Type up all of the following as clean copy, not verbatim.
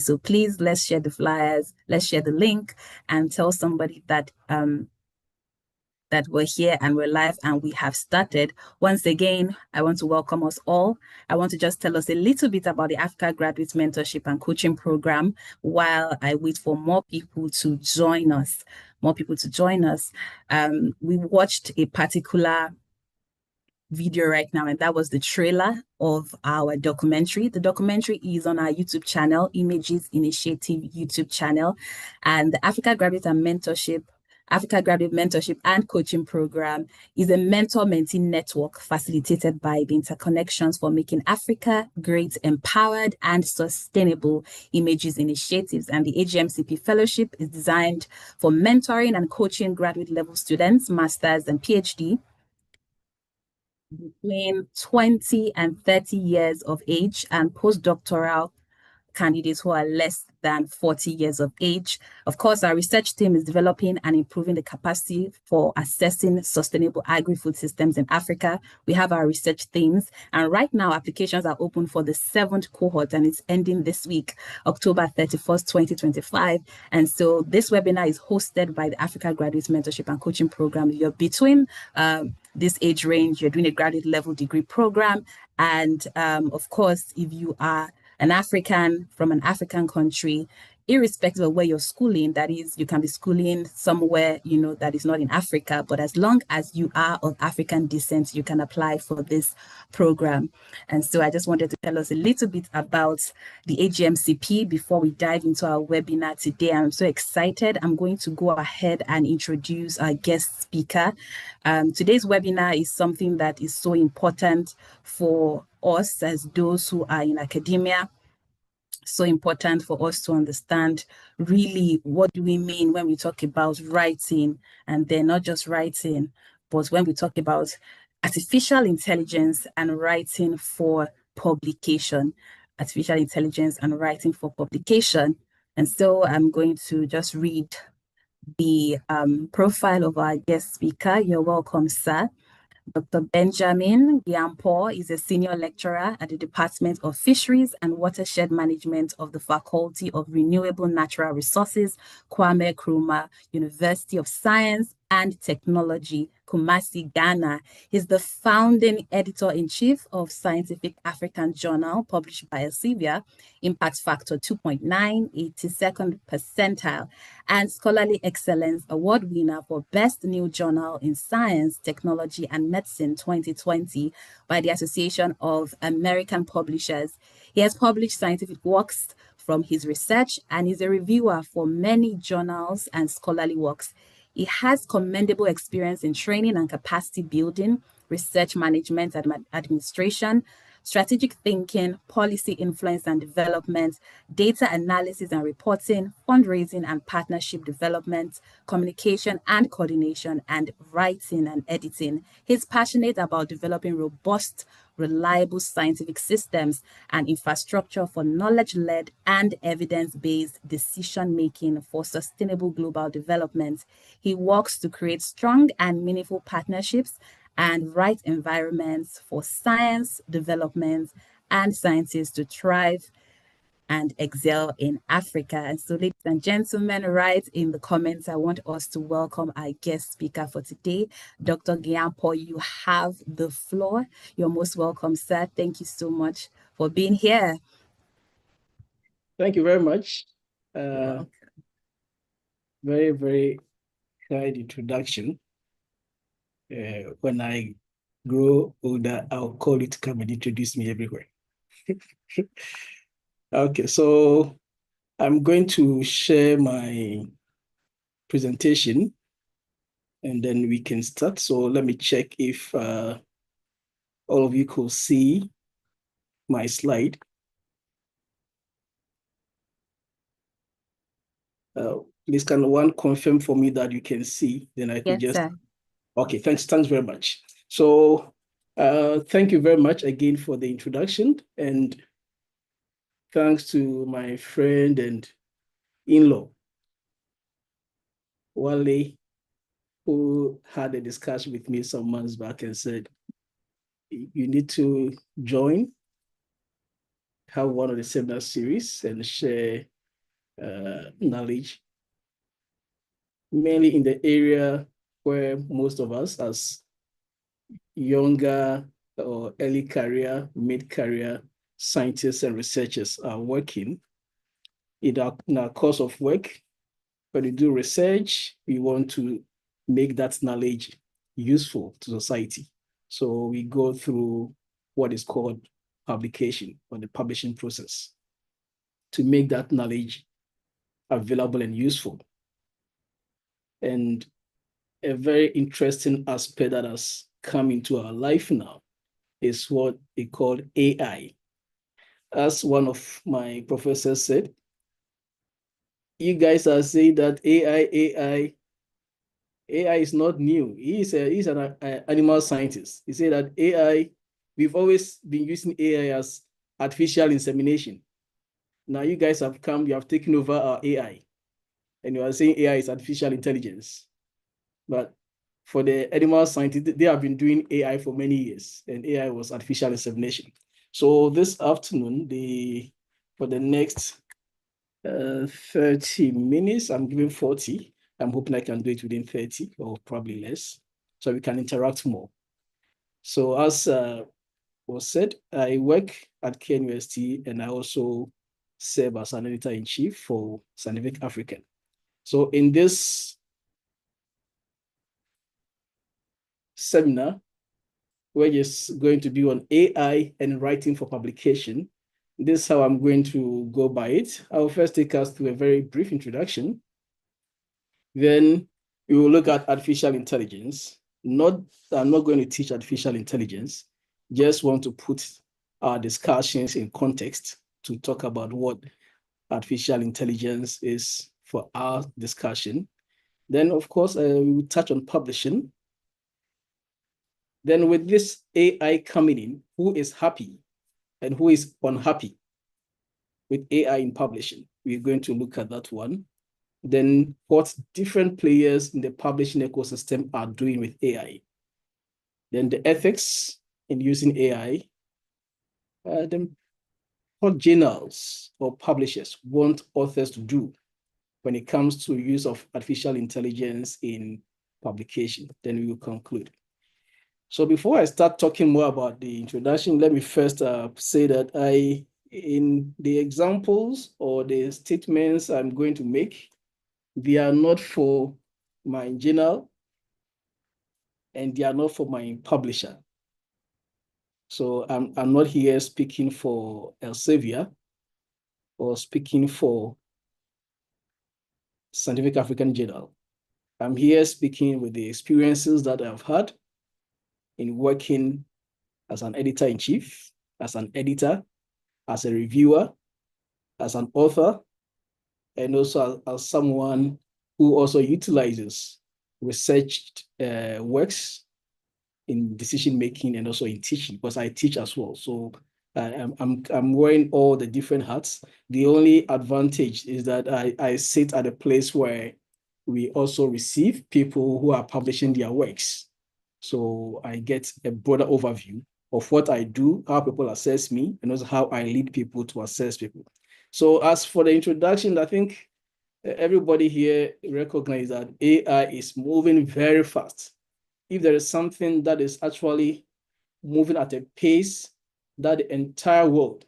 So please, let's share the flyers, let's share the link, and tell somebody that that we're here and we're live and we have started. Once again, I want to welcome us all. I want to just tell us a little bit about the Africa Graduate Mentorship and Coaching Program while I wait for more people to join us. We watched a particular video right now, and that was the trailer of our documentary. The documentary is on our YouTube channel, Images Initiative YouTube channel, and the Africa Graduate Mentorship and Coaching Program is a mentor-mentee network facilitated by the Interconnections for Making Africa Great, Empowered, and Sustainable Images Initiatives. And the AGMCP Fellowship is designed for mentoring and coaching graduate level students, masters, and PhD between 20 and 30 years of age and postdoctoral candidates who are less than 40 years of age. Of course, our research team is developing and improving the capacity for assessing sustainable agri-food systems in Africa. We have our research themes, and right now applications are open for the 7th cohort, and it's ending this week, October 31st, 2025. And so this webinar is hosted by the Africa Graduate Mentorship and Coaching Program. You're between this age range, you're doing a graduate level degree program, and of course, if you are an African from an African country, irrespective of where you're schooling, that is, you can be schooling somewhere, that is not in Africa, but as long as you are of African descent, you can apply for this program. And so I just wanted to tell us a little bit about the AGMCP before we dive into our webinar today. I'm so excited. I'm going to go ahead and introduce our guest speaker. Today's webinar is something that is so important for us as those who are in academia. So important for us to understand really what do we mean when we talk about writing, and then not just writing, but when we talk about artificial intelligence and writing for publication. Artificial intelligence and writing for publication. And so I'm going to just read the profile of our guest speaker. You're welcome, sir. Dr. Benjamin Gyampo is a senior lecturer at the Department of Fisheries and Watershed Management of the Faculty of Renewable Natural Resources, Kwame Nkrumah University of Science and Technology, Kumasi, Ghana. He's the founding editor-in-chief of Scientific African Journal, published by Elsevier, Impact Factor 2.9, 82nd percentile, and Scholarly Excellence Award winner for Best New Journal in Science, Technology, and Medicine 2020 by the Association of American Publishers. He has published scientific works from his research and is a reviewer for many journals and scholarly works. He has commendable experience in training and capacity building, research management and administration, strategic thinking, policy influence and development, data analysis and reporting, fundraising and partnership development, communication and coordination, and writing and editing. He's passionate about developing robust, reliable scientific systems and infrastructure for knowledge-led and evidence-based decision-making for sustainable global development. He works to create strong and meaningful partnerships and right environments for science development and scientists to thrive and excel in Africa. And so, ladies and gentlemen, right in the comments, I want us to welcome our guest speaker for today, Dr. Gyampo. You have the floor. You're most welcome, sir. Thank you so much for being here. Thank you very much. Very, very kind introduction. When I grow older, I'll call it come and introduce me everywhere. Okay, so I'm going to share my presentation and then we can start. So let me check if all of you could see my slide. Please can one confirm for me that you can see? Then I could Yes, sir. Okay, thanks very much. So thank you very much again for the introduction, and thanks to my friend and in-law, Wale, who had a discussion with me some months back and said, you need to join have one of the seminar series and share knowledge, mainly in the area where most of us as younger or early career, mid-career scientists and researchers are working. In our course of work, when we do research, we want to make that knowledge useful to society. So we go through what is called publication or the publishing process to make that knowledge available and useful. And a very interesting aspect that has come into our life now is what we call AI. As one of my professors said, you guys are saying that AI is not new. He's an animal scientist. He said that AI, we've always been using AI as artificial insemination. Now you guys have come, you have taken over our AI, and you are saying AI is artificial intelligence. But for the animal scientists, they have been doing AI for many years, and AI was artificial insemination. So this afternoon, for the next 30 minutes, I'm giving 40. I'm hoping I can do it within 30 or probably less, so we can interact more. So as was said, I work at KNUST and I also serve as an editor-in-chief for Scientific African. So in this seminar, which is going to be on AI and writing for publication, this is how I'm going to go by it. I'll first take us through a very brief introduction. Then we will look at artificial intelligence. I'm not going to teach artificial intelligence, just want to put our discussions in context to talk about what artificial intelligence is for our discussion. Then, of course, we will touch on publishing. Then with this AI coming in, who is happy and who is unhappy with AI in publishing? We're going to look at that one. Then what different players in the publishing ecosystem are doing with AI. Then the ethics in using AI. Then what journals or publishers want authors to do when it comes to use of artificial intelligence in publication. Then we will conclude. So before I start talking more about the introduction, let me first say that in the examples or the statements I'm going to make, they are not for my journal and they are not for my publisher. So I'm not here speaking for Elsevier or speaking for Scientific African Journal. I'm here speaking with the experiences that I've had in working as an editor-in-chief, as an editor, as a reviewer, as an author, and also as someone who also utilizes research works in decision making and also in teaching, because I teach as well. So I'm wearing all the different hats. The only advantage is that I sit at a place where we also receive people who are publishing their works. So I get a broader overview of what I do, how people assess me, and also how I lead people to assess people. So as for the introduction, I think everybody here recognizes that AI is moving very fast. If there is something that is actually moving at a pace that the entire world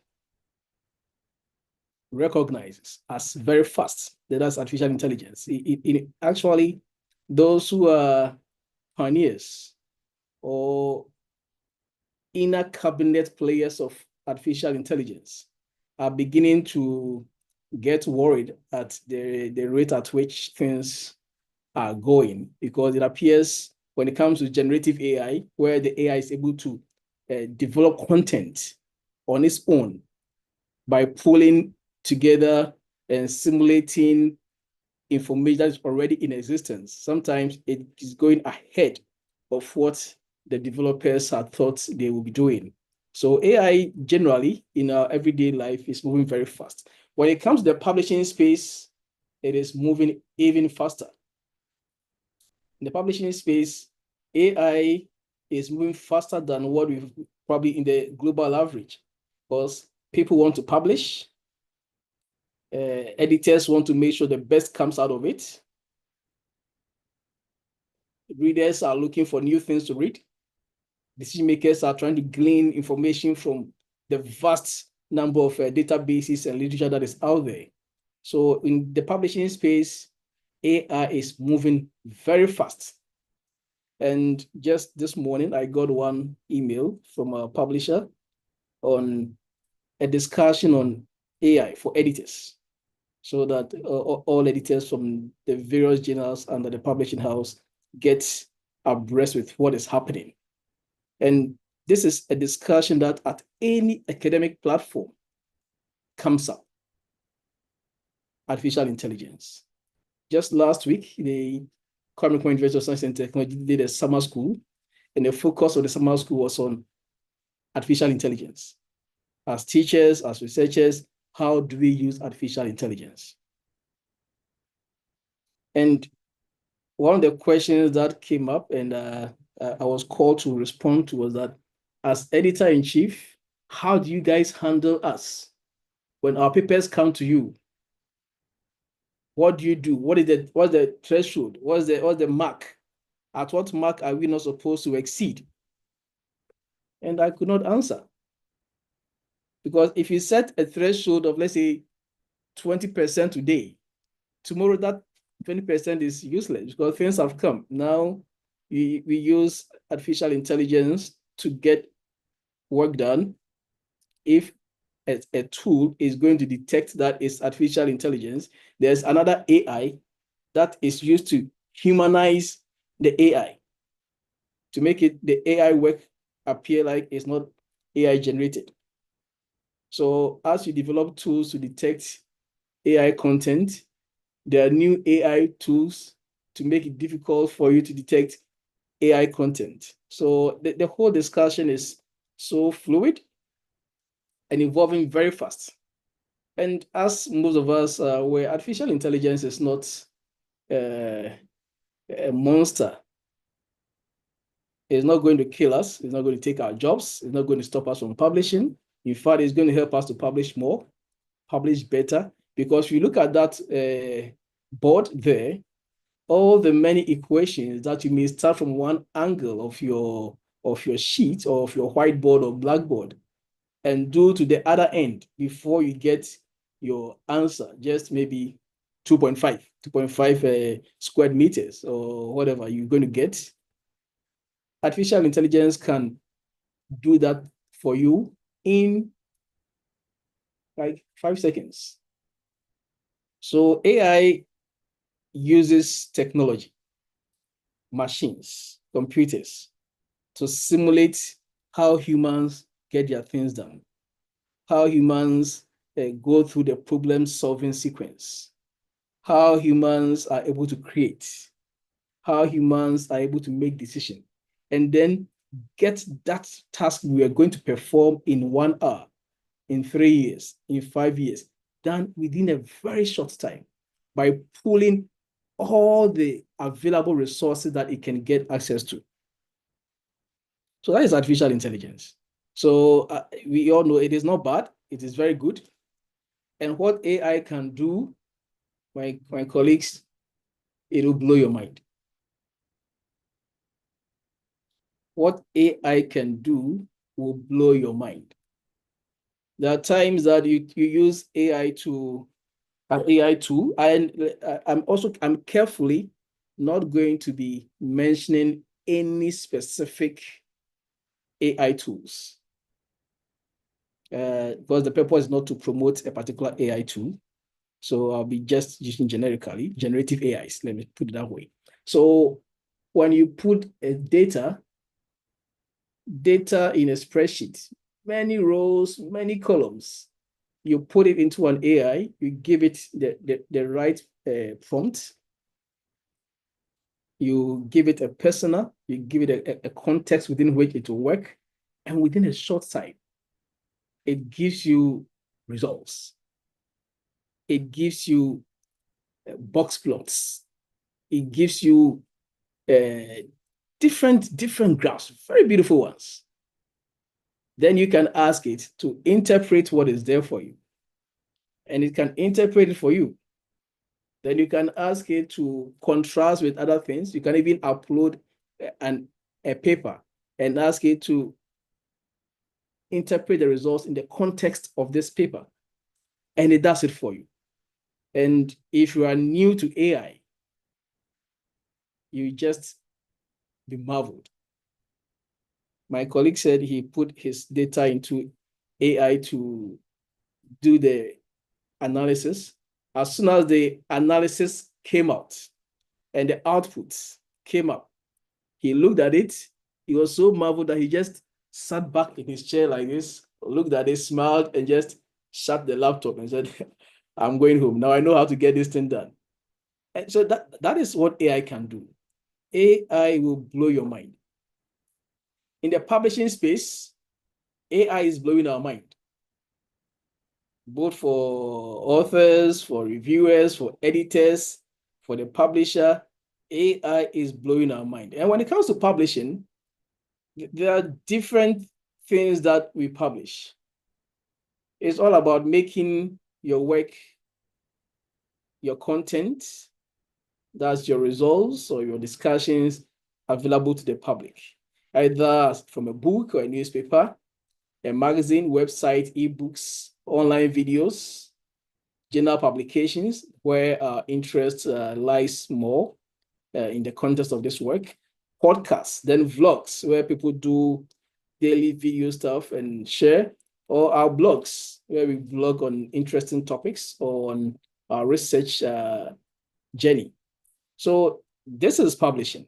recognizes as very fast, that's artificial intelligence. Actually, those who are pioneers or inner cabinet players of artificial intelligence are beginning to get worried at the rate at which things are going, because it appears when it comes to generative AI, where the AI is able to develop content on its own by pulling together and simulating information that is already in existence. Sometimes it is going ahead of what the developers had thought they would be doing. So AI generally in our everyday life is moving very fast. When it comes to the publishing space, it is moving even faster. In the publishing space, AI is moving faster than what we've probably in the global average, because People want to publish. Editors want to make sure the best comes out of it. Readers are looking for new things to read. Decision makers are trying to glean information from the vast number of databases and literature that is out there. So in the publishing space, AI is moving very fast. And just this morning, I got one email from a publisher on a discussion on AI for editors, so that all editors from the various journals under the publishing house get abreast with what is happening. And this is a discussion that at any academic platform comes up. Artificial intelligence. Just last week, the Kwame University of Science and Technology did a summer school, and the focus of the summer school was on artificial intelligence. As teachers, as researchers, how do we use artificial intelligence? And one of the questions that came up and I was called to respond to was that, as editor-in-chief, how do you guys handle us when our papers come to you? What do you do? What's the threshold? What's the mark? At what mark are we not supposed to exceed? And I could not answer. Because if you set a threshold of, let's say, 20% today, tomorrow that 20% is useless because things have come. Now we use artificial intelligence to get work done. If a tool is going to detect that it's artificial intelligence, there's another AI that is used to humanize the AI, to make the AI work appear like it's not AI generated. So as you develop tools to detect AI content, there are new AI tools to make it difficult for you to detect AI content. So the whole discussion is so fluid and evolving very fast. And as most of us are aware, artificial intelligence is not a monster. It's not going to kill us. It's not going to take our jobs. It's not going to stop us from publishing. In fact, it's going to help us to publish more, publish better. Because if you look at that board there, all the many equations that you may start from one angle of your sheet or of your whiteboard or blackboard and do to the other end before you get your answer, just maybe 2.5 square meters or whatever you're going to get. Artificial intelligence can do that for you in like 5 seconds. So AI uses technology, machines, computers, to simulate how humans get their things done, how humans go through the problem-solving sequence, how humans are able to create, how humans are able to make decisions, and then get that task we are going to perform in 1 hour, in 3 years, in 5 years, done within a very short time by pulling all the available resources that it can get access to. So that is artificial intelligence. So we all know it is not bad. It is very good. And what AI can do, my colleagues, it will blow your mind. What AI can do will blow your mind. There are times that you use AI to an AI tool, and I'm carefully not going to be mentioning any specific AI tools, because the purpose is not to promote a particular AI tool. So I'll be just using generically generative AIs. Let me put it that way. So when you put a data in a spreadsheet, many rows, many columns, you put it into an AI, you give it the right prompt, you give it a persona, you give it a context within which it will work, and within a short time, it gives you results. It gives you box plots. It gives you different graphs, very beautiful ones. Then you can ask it to interpret what is there for you. And it can interpret it for you. Then you can ask it to contrast with other things. You can even upload a paper and ask it to interpret the results in the context of this paper. And it does it for you. And if you are new to AI, you just be marveled. My colleague said he put his data into AI to do the analysis. As soon as the analysis came out and the outputs came up, he looked at it. He was so marveled that he just sat back in his chair like this, looked at it, smiled, and just shut the laptop and said, I'm going home. Now I know how to get this thing done. And so that is what AI can do. AI will blow your mind. In the publishing space, AI is blowing our mind, both for authors, for reviewers, for editors, for the publisher. AI is blowing our mind. And when it comes to publishing, there are different things that we publish. It's all about making your work, your content, that's your results or your discussions, available to the public, either from a book or a newspaper, a magazine, website, ebooks, online videos, journal publications, where our interest lies more in the context of this work, podcasts, then vlogs, where people do daily video stuff and share, or our blogs, where we blog on interesting topics or on our research journey. So this is publishing.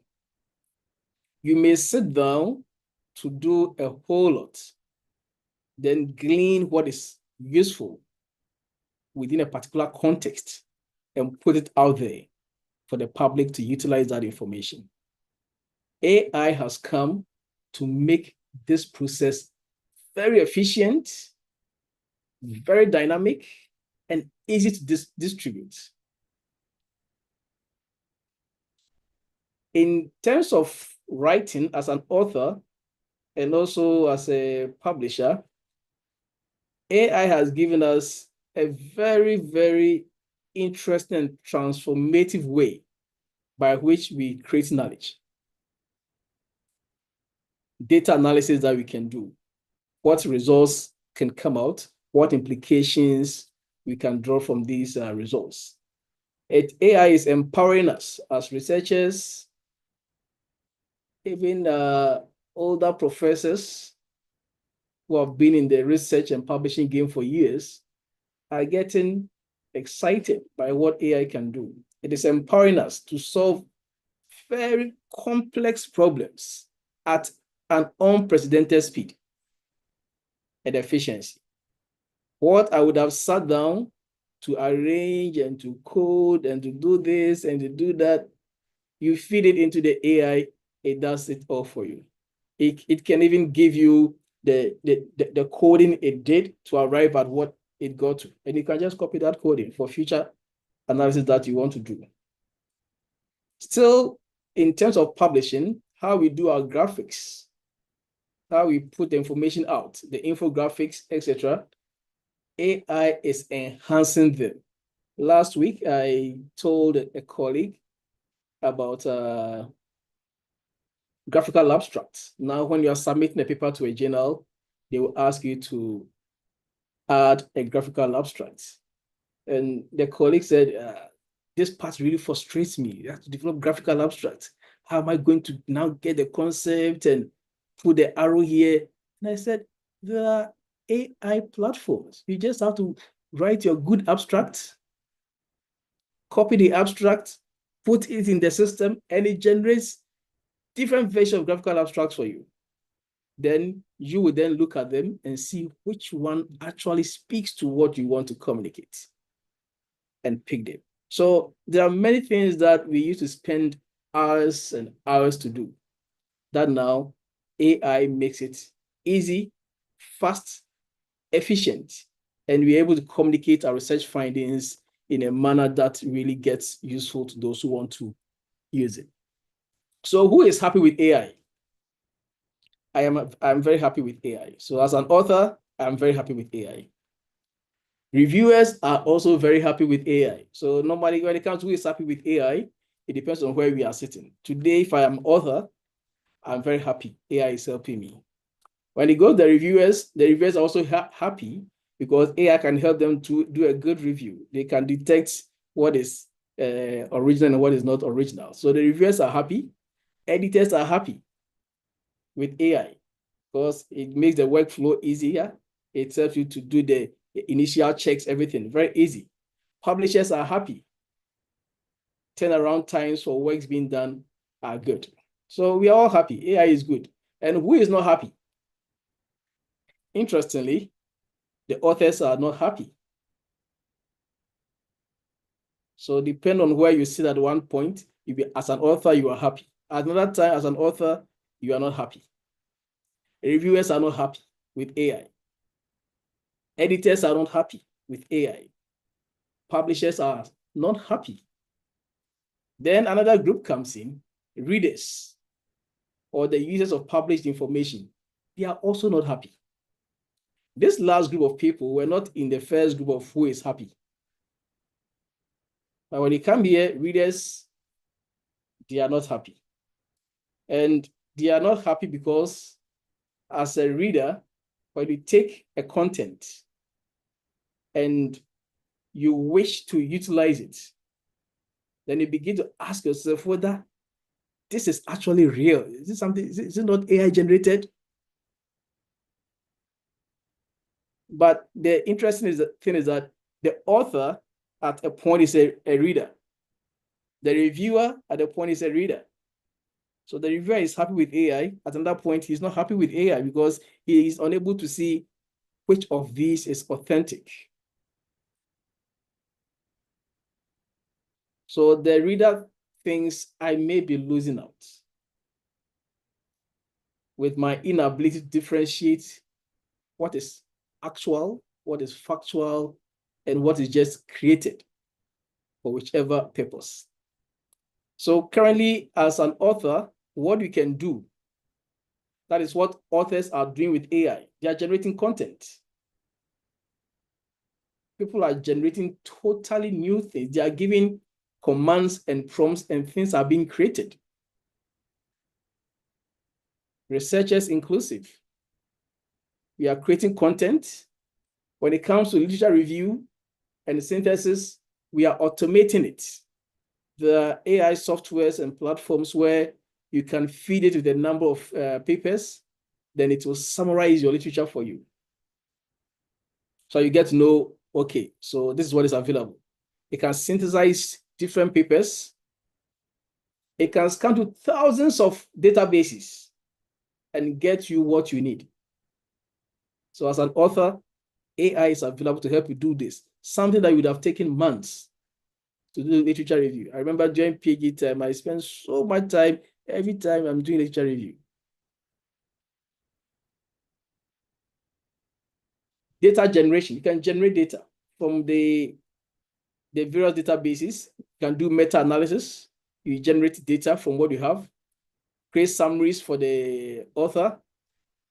You may sit down to do a whole lot, then glean what is useful within a particular context and put it out there for the public to utilize that information. AI has come to make this process very efficient, very dynamic, and easy to distribute. In terms of writing as an author and also as a publisher, AI has given us a very, very interesting and transformative way by which we create knowledge. Data analysis that we can do, what results can come out, what implications we can draw from these results. AI is empowering us as researchers, even older professors who have been in the research and publishing game for years are getting excited by what AI can do. It is empowering us to solve very complex problems at an unprecedented speed and efficiency. What I would have sat down to arrange and to code and to do this and to do that, you feed it into the AI, it does it all for you. It can even give you the coding it did to arrive at what it got to. And you can just copy that coding for future analysis that you want to do. Still, in terms of publishing, how we do our graphics, how we put the information out, the infographics, etc., AI is enhancing them. Last week, I told a colleague about graphical abstracts. Now, when you are submitting a paper to a journal, they will ask you to add a graphical abstract. And the colleague said, this part really frustrates me. You have to develop graphical abstracts. How am I going to now get the concept and put the arrow here? And I said, there are AI platforms. You just have to write your good abstract, copy the abstract, put it in the system, and it generates different versions of graphical abstracts for you. Then you will then look at them and see which one actually speaks to what you want to communicate and pick them. So there are many things that we used to spend hours and hours to do that now AI makes it easy, fast, efficient, and we're able to communicate our research findings in a manner that really gets useful to those who want to use it. So who is happy with AI? I'm very happy with AI. So as an author, I'm very happy with AI. Reviewers are also very happy with AI. So normally when it comes to who is happy with AI, it depends on where we are sitting. Today, if I am author, I'm very happy. AI is helping me. When it goes to the reviewers are also happy because AI can help them to do a good review. They can detect what is original and what is not original. So the reviewers are happy. Editors are happy with AI because it makes the workflow easier. It helps you to do the initial checks, everything very easy. Publishers are happy. Turnaround times for works being done are good. So we are all happy. AI is good. And who is not happy? Interestingly, the authors are not happy. So depend on where you sit at one point, as an author, you are happy. At another time, as an author, you are not happy. Reviewers are not happy with AI. Editors are not happy with AI. Publishers are not happy. Then another group comes in, readers or the users of published information. They are also not happy. This last group of people were not in the first group of who is happy. But when they come here, readers, they are not happy. And they are not happy because as a reader, when you take a content and you wish to utilize it, then you begin to ask yourself whether this is actually real. Is this something, is it not AI generated? But the interesting thing is that the author at a point is a reader. The reviewer at a point is a reader. So the reviewer is happy with AI. At another point, he's not happy with AI because he is unable to see which of these is authentic. So the reader thinks I may be losing out with my inability to differentiate what is actual, what is factual, and what is just created for whichever purpose. So currently, as an author, what you can do, that is what authors are doing with AI. They are generating content. People are generating totally new things. They are giving commands and prompts and things are being created. Researchers inclusive. We are creating content. When it comes to literature review and synthesis, we are automating it. The AI softwares and platforms where you can feed it with a number of papers, then it will summarize your literature for you. So you get to know, okay, so this is what is available. It can synthesize different papers. It can scan to thousands of databases and get you what you need. So as an author, AI is available to help you do this, something that would have taken months to do literature review. I remember during PhD time, I spent so much time every time I'm doing literature review. Data generation, you can generate data from the various databases. You can do meta-analysis. You generate data from what you have, create summaries for the author.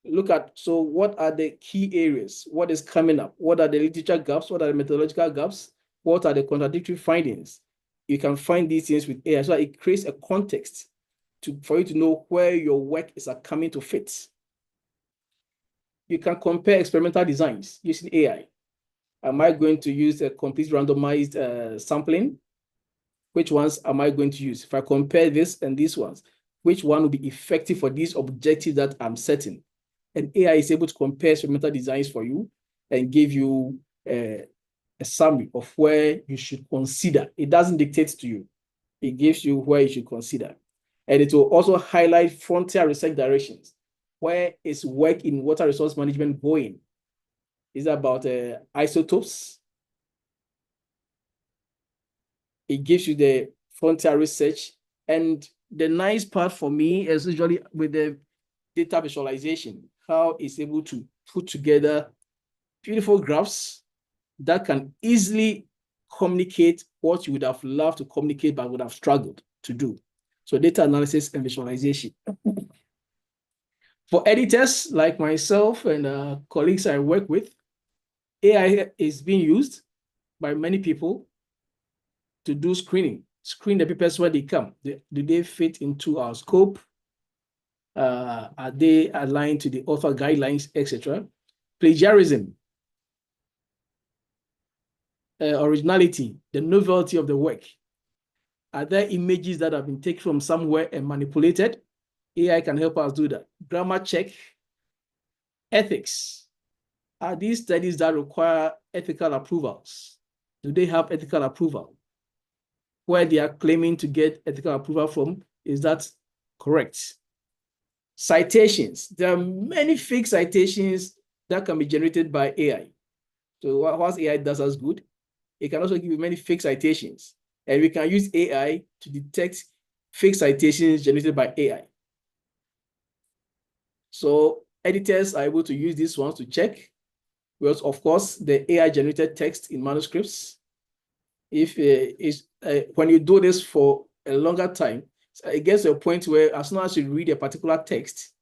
Look at, so what are the key areas? What is coming up? What are the literature gaps? What are the methodological gaps? What are the contradictory findings? You can find these things with AI. So it creates a context for you to know where your work is coming to fit. You can compare experimental designs using AI. Am I going to use a complete randomized sampling? Which ones am I going to use? If I compare this and these ones, which one will be effective for these objectives that I'm setting? And AI is able to compare experimental designs for you and give you a summary of where you should consider. It doesn't dictate to you. It gives you where you should consider. And it will also highlight frontier research directions. Where is work in water resource management going? Is it about isotopes? It gives you the frontier research. And the nice part for me is usually with the data visualization, how it's able to put together beautiful graphs that can easily communicate what you would have loved to communicate but would have struggled to do. So data analysis and visualization. For editors like myself and colleagues I work with, AI is being used by many people to do screening, screen the papers when they come. Do they fit into our scope? Are they aligned to the author guidelines, etc.? Plagiarism, originality, the novelty of the work. Are there images that have been taken from somewhere and manipulated? AI can help us do that. Grammar check, ethics. Are these studies that require ethical approvals? Do they have ethical approval? Where they are claiming to get ethical approval from, is that correct? Citations. There are many fake citations that can be generated by AI. So whilst AI does us good, it can also give you many fake citations. And we can use AI to detect fake citations generated by AI. So editors are able to use these ones to check. Well, of course, the AI generated text in manuscripts. If when you do this for a longer time, it gets to a point where as soon as you read a particular text,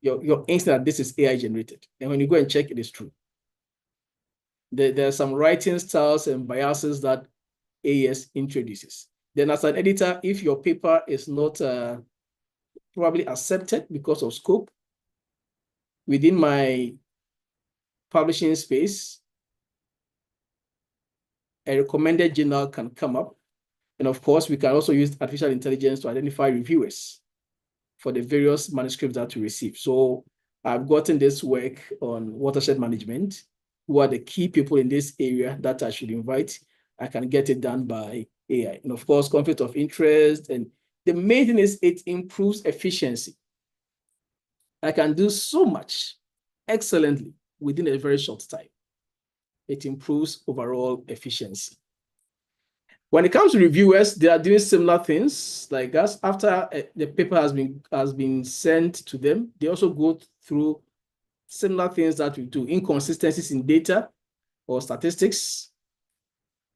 your instinct that this is AI generated. And when you go and check, it is true. There are some writing styles and biases that AES introduces. Then as an editor, if your paper is not probably accepted because of scope within my publishing space, a recommended journal can come up. And of course, we can also use artificial intelligence to identify reviewers for the various manuscripts that we receive. So I've gotten this work on watershed management, who are the key people in this area that I should invite. I can get it done by AI. And of course, conflict of interest. And the main thing is it improves efficiency. I can do so much excellently within a very short time. It improves overall efficiency. When it comes to reviewers, they are doing similar things like us. After the paper has been sent to them, they also go through similar things that we do, inconsistencies in data or statistics.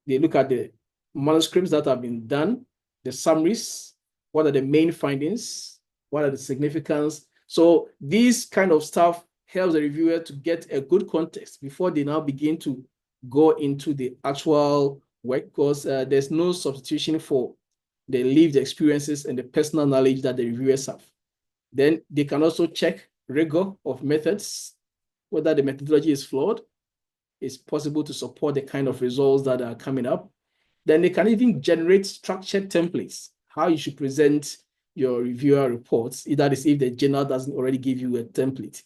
They look at the manuscripts that have been done, the summaries, what are the main findings, what are the significance. So this kind of stuff helps the reviewer to get a good context before they now begin to go into the actual work, because there's no substitution for the lived experiences and the personal knowledge that the reviewers have. Then they can also check rigor of methods, whether the methodology is flawed, it's possible to support the kind of results that are coming up. Then they can even generate structured templates, how you should present your reviewer reports, that is if the journal doesn't already give you a template.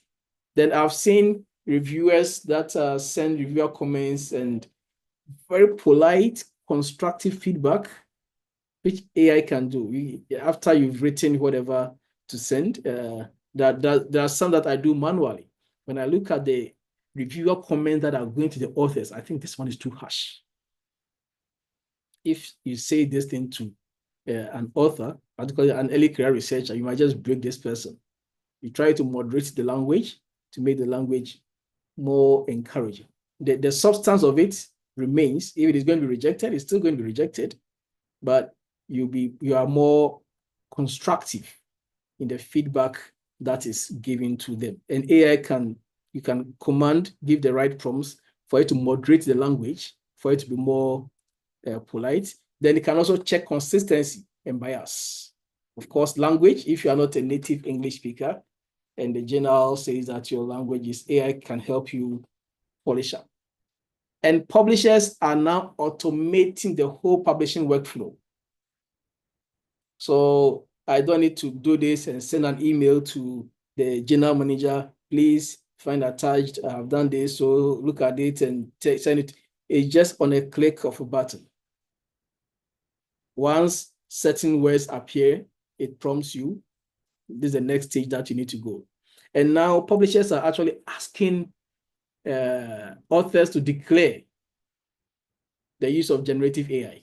Then I've seen reviewers that send reviewer comments and very polite, constructive feedback, which AI can do. After you've written whatever to send, there are some that I do manually. When I look at the reviewer comments that are going to the authors, I think this one is too harsh. If you say this thing to an author, particularly an early career researcher, you might just break this person. You try to moderate the language to make the language more encouraging. The substance of it remains. If it is going to be rejected, it's still going to be rejected, but you are more constructive in the feedback that is given to them. And AI you can give the right prompts for it to moderate the language, for it to be more polite. Then it can also check consistency and bias. Of course, language, if you are not a native English speaker, and the journal says that your language is, AI can help you polish up. And publishers are now automating the whole publishing workflow. So I don't need to do this and send an email to the general manager, please find attached, I've done this, so look at it and send it. It's just on a click of a button. Once certain words appear, it prompts you, this is the next stage that you need to go. And now publishers are actually asking authors to declare the use of generative AI.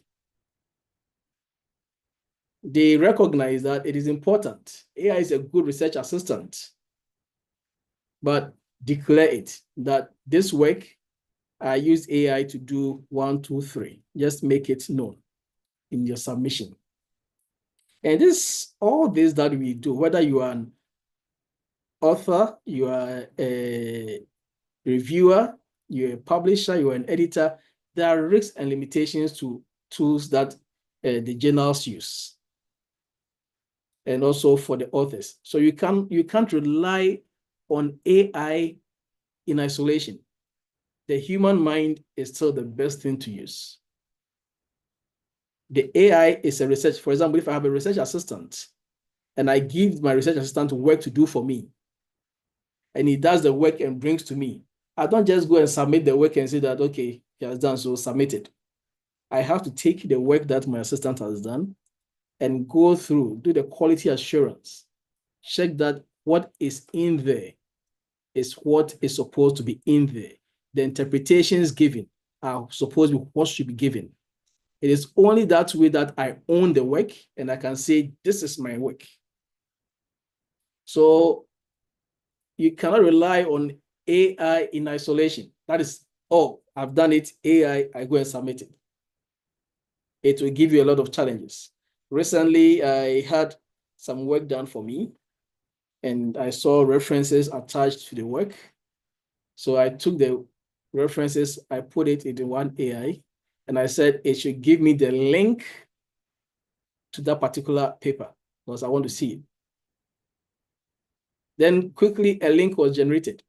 They recognize that it is important. AI is a good research assistant, but declare it that this work, I use AI to do 1, 2, 3. Just make it known in your submission. And all this that we do, whether you are an author, you are a reviewer, you're a publisher, you're an editor, there are risks and limitations to tools that the journals use, and also for the authors. So you can't rely on AI in isolation. The human mind is still the best thing to use. The AI is a research. For example, if I have a research assistant and I give my research assistant work to do for me, and he does the work and brings to me, I don't just go and submit the work and say that, okay, he has done, so submit it. I have to take the work that my assistant has done and go through, do the quality assurance, check that what is in there is what is supposed to be in there. The interpretations given are supposed to be what should be given. It is only that way that I own the work and I can say, this is my work. So you cannot rely on AI in isolation. That is, oh, I've done it, AI, I go and submit it. It will give you a lot of challenges. Recently, I had some work done for me and I saw references attached to the work. So I took the references, I put it into one AI, and I said it should give me the link to that particular paper because I want to see it. Then quickly a link was generated.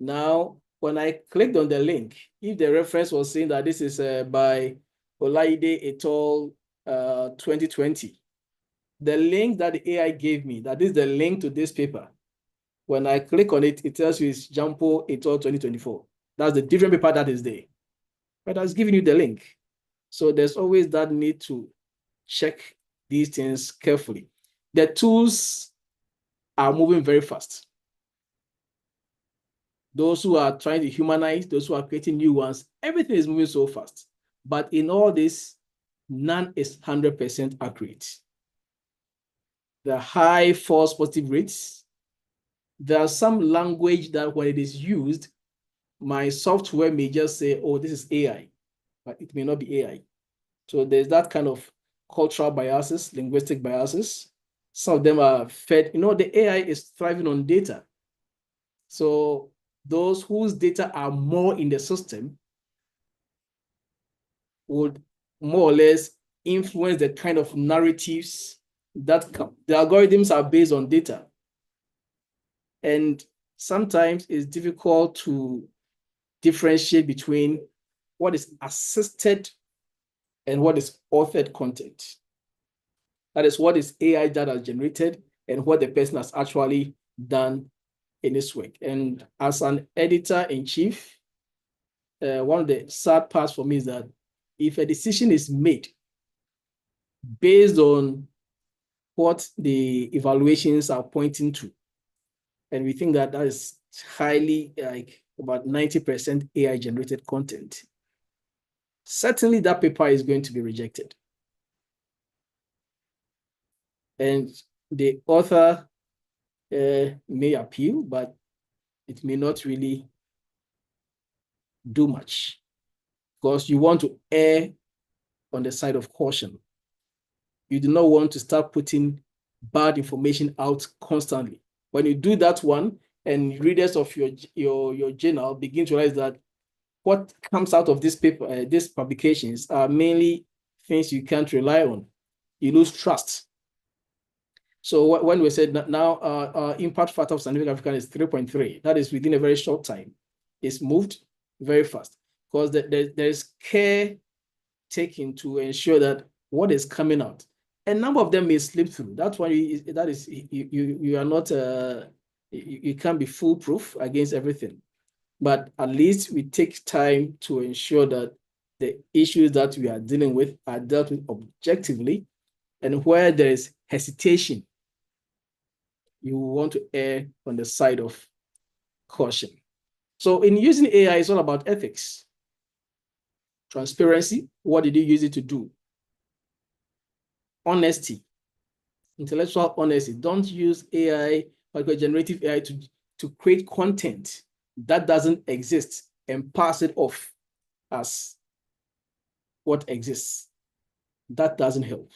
Now, when I clicked on the link, if the reference was saying that this is by Olaide et al. 2020, the link that the AI gave me, that is the link to this paper, when I click on it, it tells you it's Jampo et al. 2024. That's the different paper that is there. But it's giving you the link. So there's always that need to check these things carefully. The tools are moving very fast. Those who are trying to humanize, those who are creating new ones, everything is moving so fast. But in all this, none is 100% accurate. The high false positive rates. There are some language that when it is used, my software may just say, oh, this is AI, but it may not be AI. So there's that kind of cultural biases, linguistic biases. Some of them are fed, the AI is thriving on data. So those whose data are more in the system would more or less influence the kind of narratives that come. The algorithms are based on data. And sometimes it's difficult to differentiate between what is assisted and what is authored content. That is what is AI data generated and what the person has actually done in this work. And as an editor-in-chief, one of the sad parts for me is that if a decision is made based on what the evaluations are pointing to, and we think that that is highly, like about 90% AI-generated content, certainly that paper is going to be rejected. And the author may appeal, but it may not really do much because you want to err on the side of caution. You do not want to start putting bad information out constantly. When you do that one, and readers of your journal begin to realize that what comes out of this paper, these publications are mainly things you can't rely on, you lose trust. So when we said that now impact factor of scientific African is 3.3, that is within a very short time. It's moved very fast because there's care taken to ensure that what is coming out. A number of them may slip through. That's why you are not, you can't be foolproof against everything. But at least we take time to ensure that the issues that we are dealing with are dealt with objectively. And where there is hesitation, you want to err on the side of caution. So in using AI, it's all about ethics. Transparency, what did you use it to do? Honesty, intellectual honesty. Don't use AI, like generative AI, to create content that doesn't exist and pass it off as what exists. That doesn't help.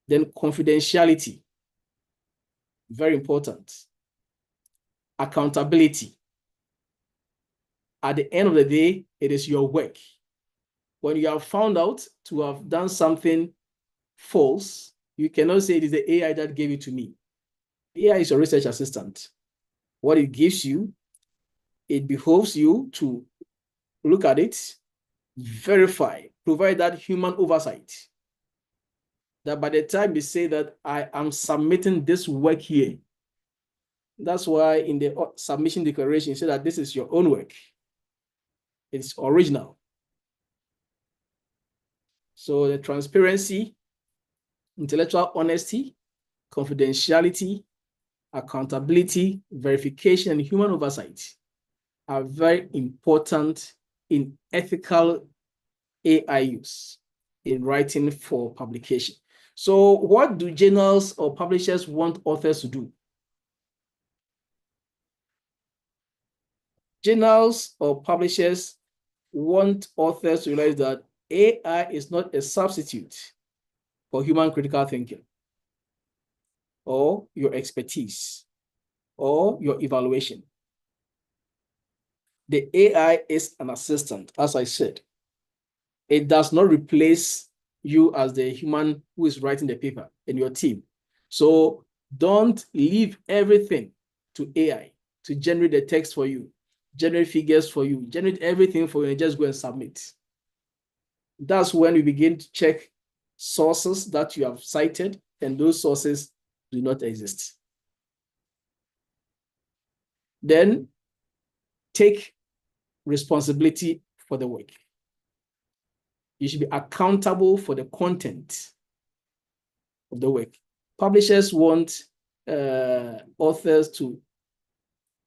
Then confidentiality. Very important. Accountability. At the end of the day, it is your work. When you are found out to have done something false, you cannot say it is the AI that gave it to me. AI is your research assistant. What it gives you, it behoves you to look at it, verify, provide that human oversight. That by the time you say that I am submitting this work here, that's why in the submission declaration, you say that this is your own work. It's original. So the transparency, intellectual honesty, confidentiality, accountability, verification, and human oversight are very important in ethical AI use in writing for publication. So what do journals or publishers want authors to do? Journals or publishers want authors to realize that AI is not a substitute for human critical thinking or your expertise or your evaluation. The AI is an assistant, as I said. It does not replace you as the human who is writing the paper in your team. So don't leave everything to AI to generate the text for you, generate figures for you, generate everything for you, and just go and submit. That's when we begin to check sources that you have cited, and those sources do not exist. Then take responsibility for the work. You should be accountable for the content of the work. Publishers want authors to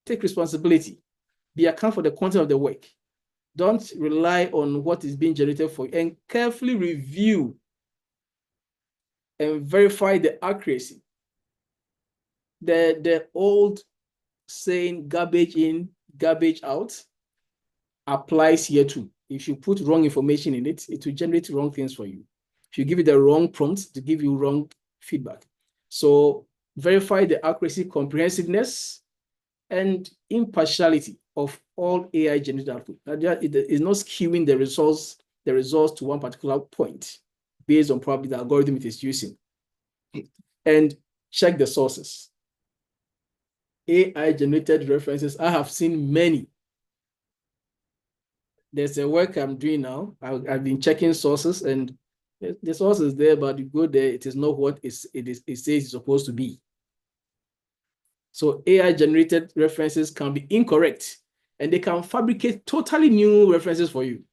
take responsibility, be accountable for the content of the work. Don't rely on what is being generated for you, and carefully review and verify the accuracy. The old saying, garbage in, garbage out, applies here too. If you put wrong information in it, it will generate wrong things for you. If you give it the wrong prompts, to give you wrong feedback. So verify the accuracy, comprehensiveness, and impartiality of all AI generated output. It is not skewing the results to one particular point based on probably the algorithm it is using. And check the sources. AI generated references, I have seen many. There's a work I'm doing now. I've been checking sources, and the source is there, but you go there, it is not what it says it's supposed to be. So AI generated references can be incorrect, and they can fabricate totally new references for you.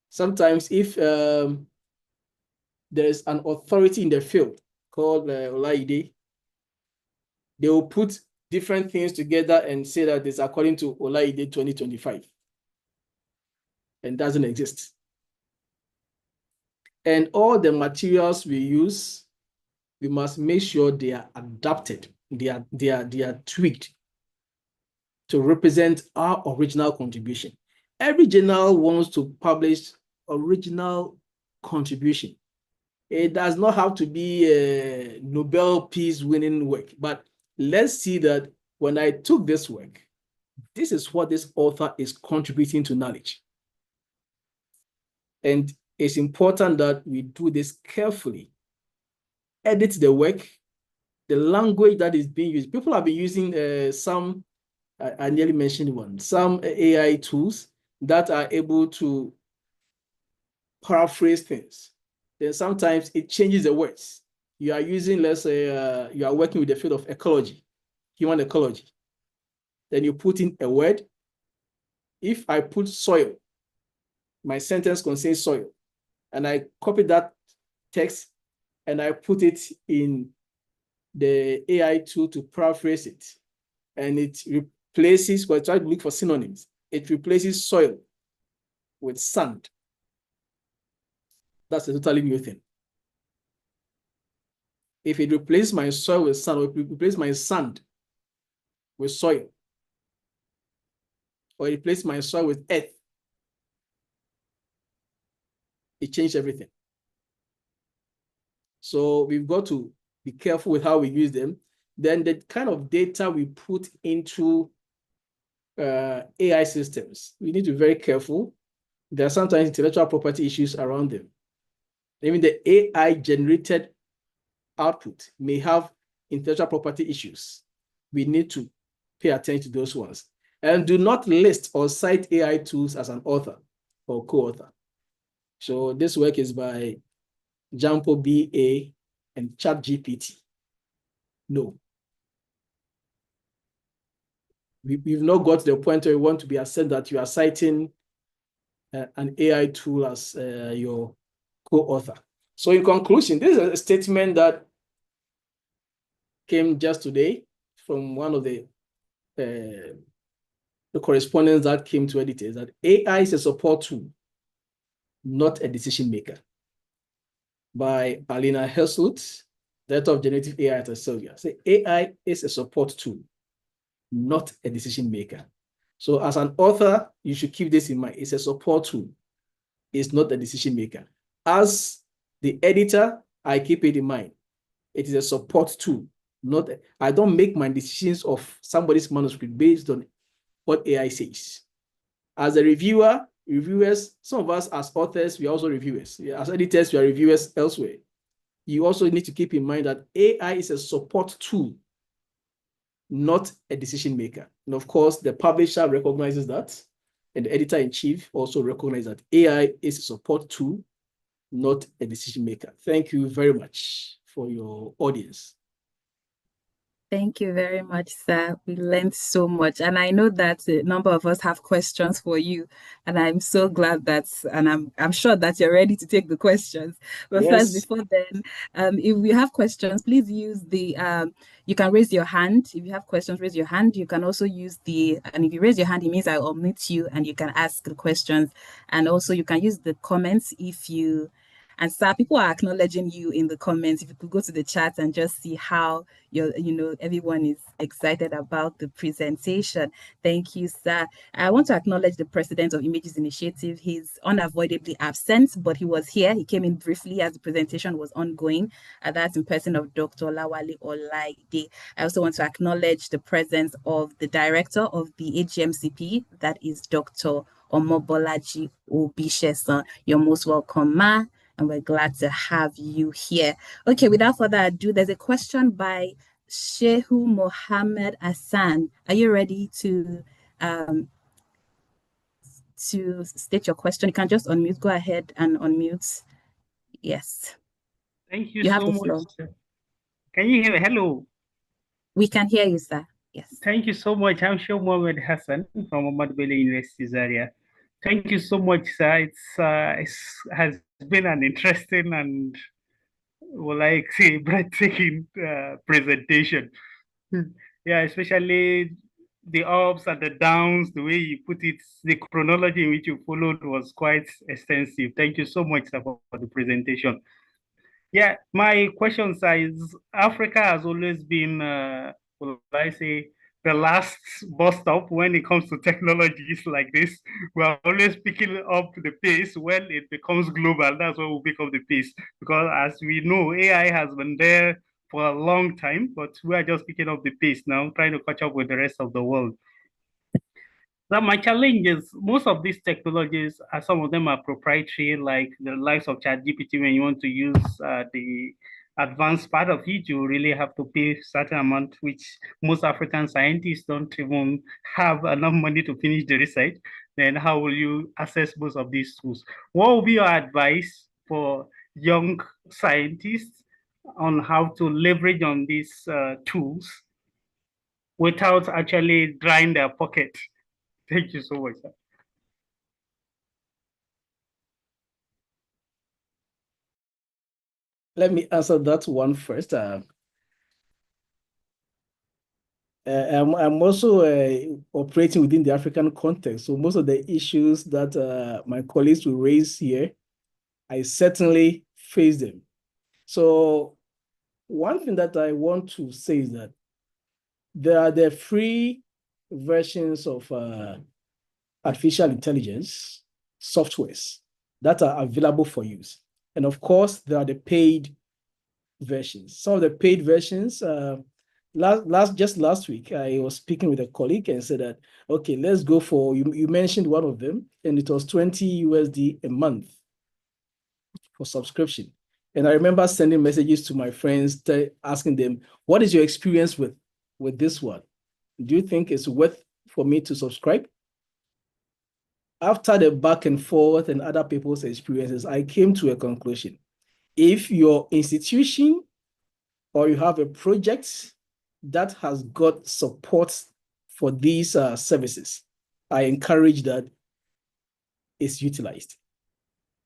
Sometimes if there is an authority in the field called Olaide, they will put different things together and say that it's according to Olaide 2025. And doesn't exist. And all the materials we use, we must make sure they are adapted, they are tweaked to represent our original contribution. Every journal wants to publish original contribution. It does not have to be a Nobel Peace winning work, but let's see that when I took this work, this is what this author is contributing to knowledge. And it's important that we do this carefully. Edit the work, the language that is being used. People have been using some, I nearly mentioned one, some AI tools that are able to paraphrase things. Then sometimes it changes the words. You are using, let's say, you are working with the field of ecology, human ecology. Then you put in a word. If I put soil, my sentence contains soil, and I copy that text and I put it in the AI tool to paraphrase it, and it replaces, well, try to look for synonyms. It replaces soil with sand. That's a totally new thing. If it replaces my soil with sand, or it replaces my sand with soil, or it replaces my soil with earth, it changed everything. So we've got to be careful with how we use them. Then the kind of data we put into AI systems, we need to be very careful. There are sometimes intellectual property issues around them. Even the AI generated output may have intellectual property issues. We need to pay attention to those ones. And do not list or cite AI tools as an author or co-author. So this work is by Jampo BA and ChatGPT. No. We've not got to the point where we want to be assured that you are citing an AI tool as your co-author. So in conclusion, this is a statement that came just today from one of the correspondence that came to editors, that AI is a support tool, not a decision maker. By Alina Hersut, Director of Generative AI at Sylvia. Say AI is a support tool, not a decision maker. So as an author, you should keep this in mind. It's a support tool. It's not a decision maker. As the editor, I keep it in mind. It is a support tool. Not, I don't make my decisions of somebody's manuscript based on what AI says. As a reviewer, reviewers, some of us as authors, we are also reviewers. As editors, we are reviewers elsewhere. You also need to keep in mind that AI is a support tool, not a decision maker. And of course, the publisher recognizes that, and the editor-in-chief also recognizes that AI is a support tool, not a decision maker. Thank you very much for your audience. Thank you very much, sir. We learned so much. And I know that a number of us have questions for you. And I'm so glad and I'm sure that you're ready to take the questions. But Yes. first, before then, if we have questions, please use you can raise your hand. If you have questions, raise your hand. You can also use and if you raise your hand, it means I'll unmute you and you can ask the questions. And also you can use the comments and sir, people are acknowledging you in the comments. If you could go to the chat and just see how everyone is excited about the presentation. Thank you, sir. I want to acknowledge the president of Images Initiative. He's unavoidably absent, but he was here. He came in briefly as the presentation was ongoing. That's in person of Dr. Lawale Olaide. I also want to acknowledge the presence of the director of the AGMCP, that is Dr. Omobolaji Obishesan. You're most welcome, ma. And we're glad to have you here. Okay, without further ado, there's a question by Shehu Mohammed Hassan. Are you ready to state your question? You can just unmute. Go ahead and unmute. Yes. Thank you You have so the much. floor. Can you hear me? Hello. We can hear you, sir. Yes. Thank you so much. I'm Shehu Mohammed Hassan from Ahmad Bello University Zaria. Thank you so much, sir. It has been an interesting and, well, I say, breathtaking presentation. Yeah, especially the ups and the downs, the way you put it, the chronology in which you followed was quite extensive. Thank you so much, sir, for the presentation. Yeah, my question is, Africa has always been, will I say, the last bus stop when it comes to technologies like this. We're always picking up the pace. When it becomes global, that's when we pick up the pace. Because as we know, AI has been there for a long time, but we are just picking up the pace now, trying to catch up with the rest of the world. Now, my challenge is most of these technologies, some of them are proprietary, like the likes of ChatGPT. When you want to use the advanced part of it, you really have to pay a certain amount, which most African scientists don't even have enough money to finish the research. Then how will you access most of these tools? What will be your advice for young scientists on how to leverage on these tools without actually drying their pocket? Thank you so much, sir. Let me answer that one first. I'm also operating within the African context. So most of the issues that my colleagues will raise here, I certainly face them. So one thing that I want to say is that there are the free versions of artificial intelligence softwares that are available for use. And of course, there are the paid versions. Some of the paid versions, just last week, I was speaking with a colleague and said that, okay, let's go for, you mentioned one of them, and it was 20 USD a month for subscription. And I remember sending messages to my friends asking them, what is your experience with this one? Do you think it's worth for me to subscribe? After the back and forth and other people's experiences, I came to a conclusion. If your institution or you have a project that has got support for these services, I encourage that it's utilized.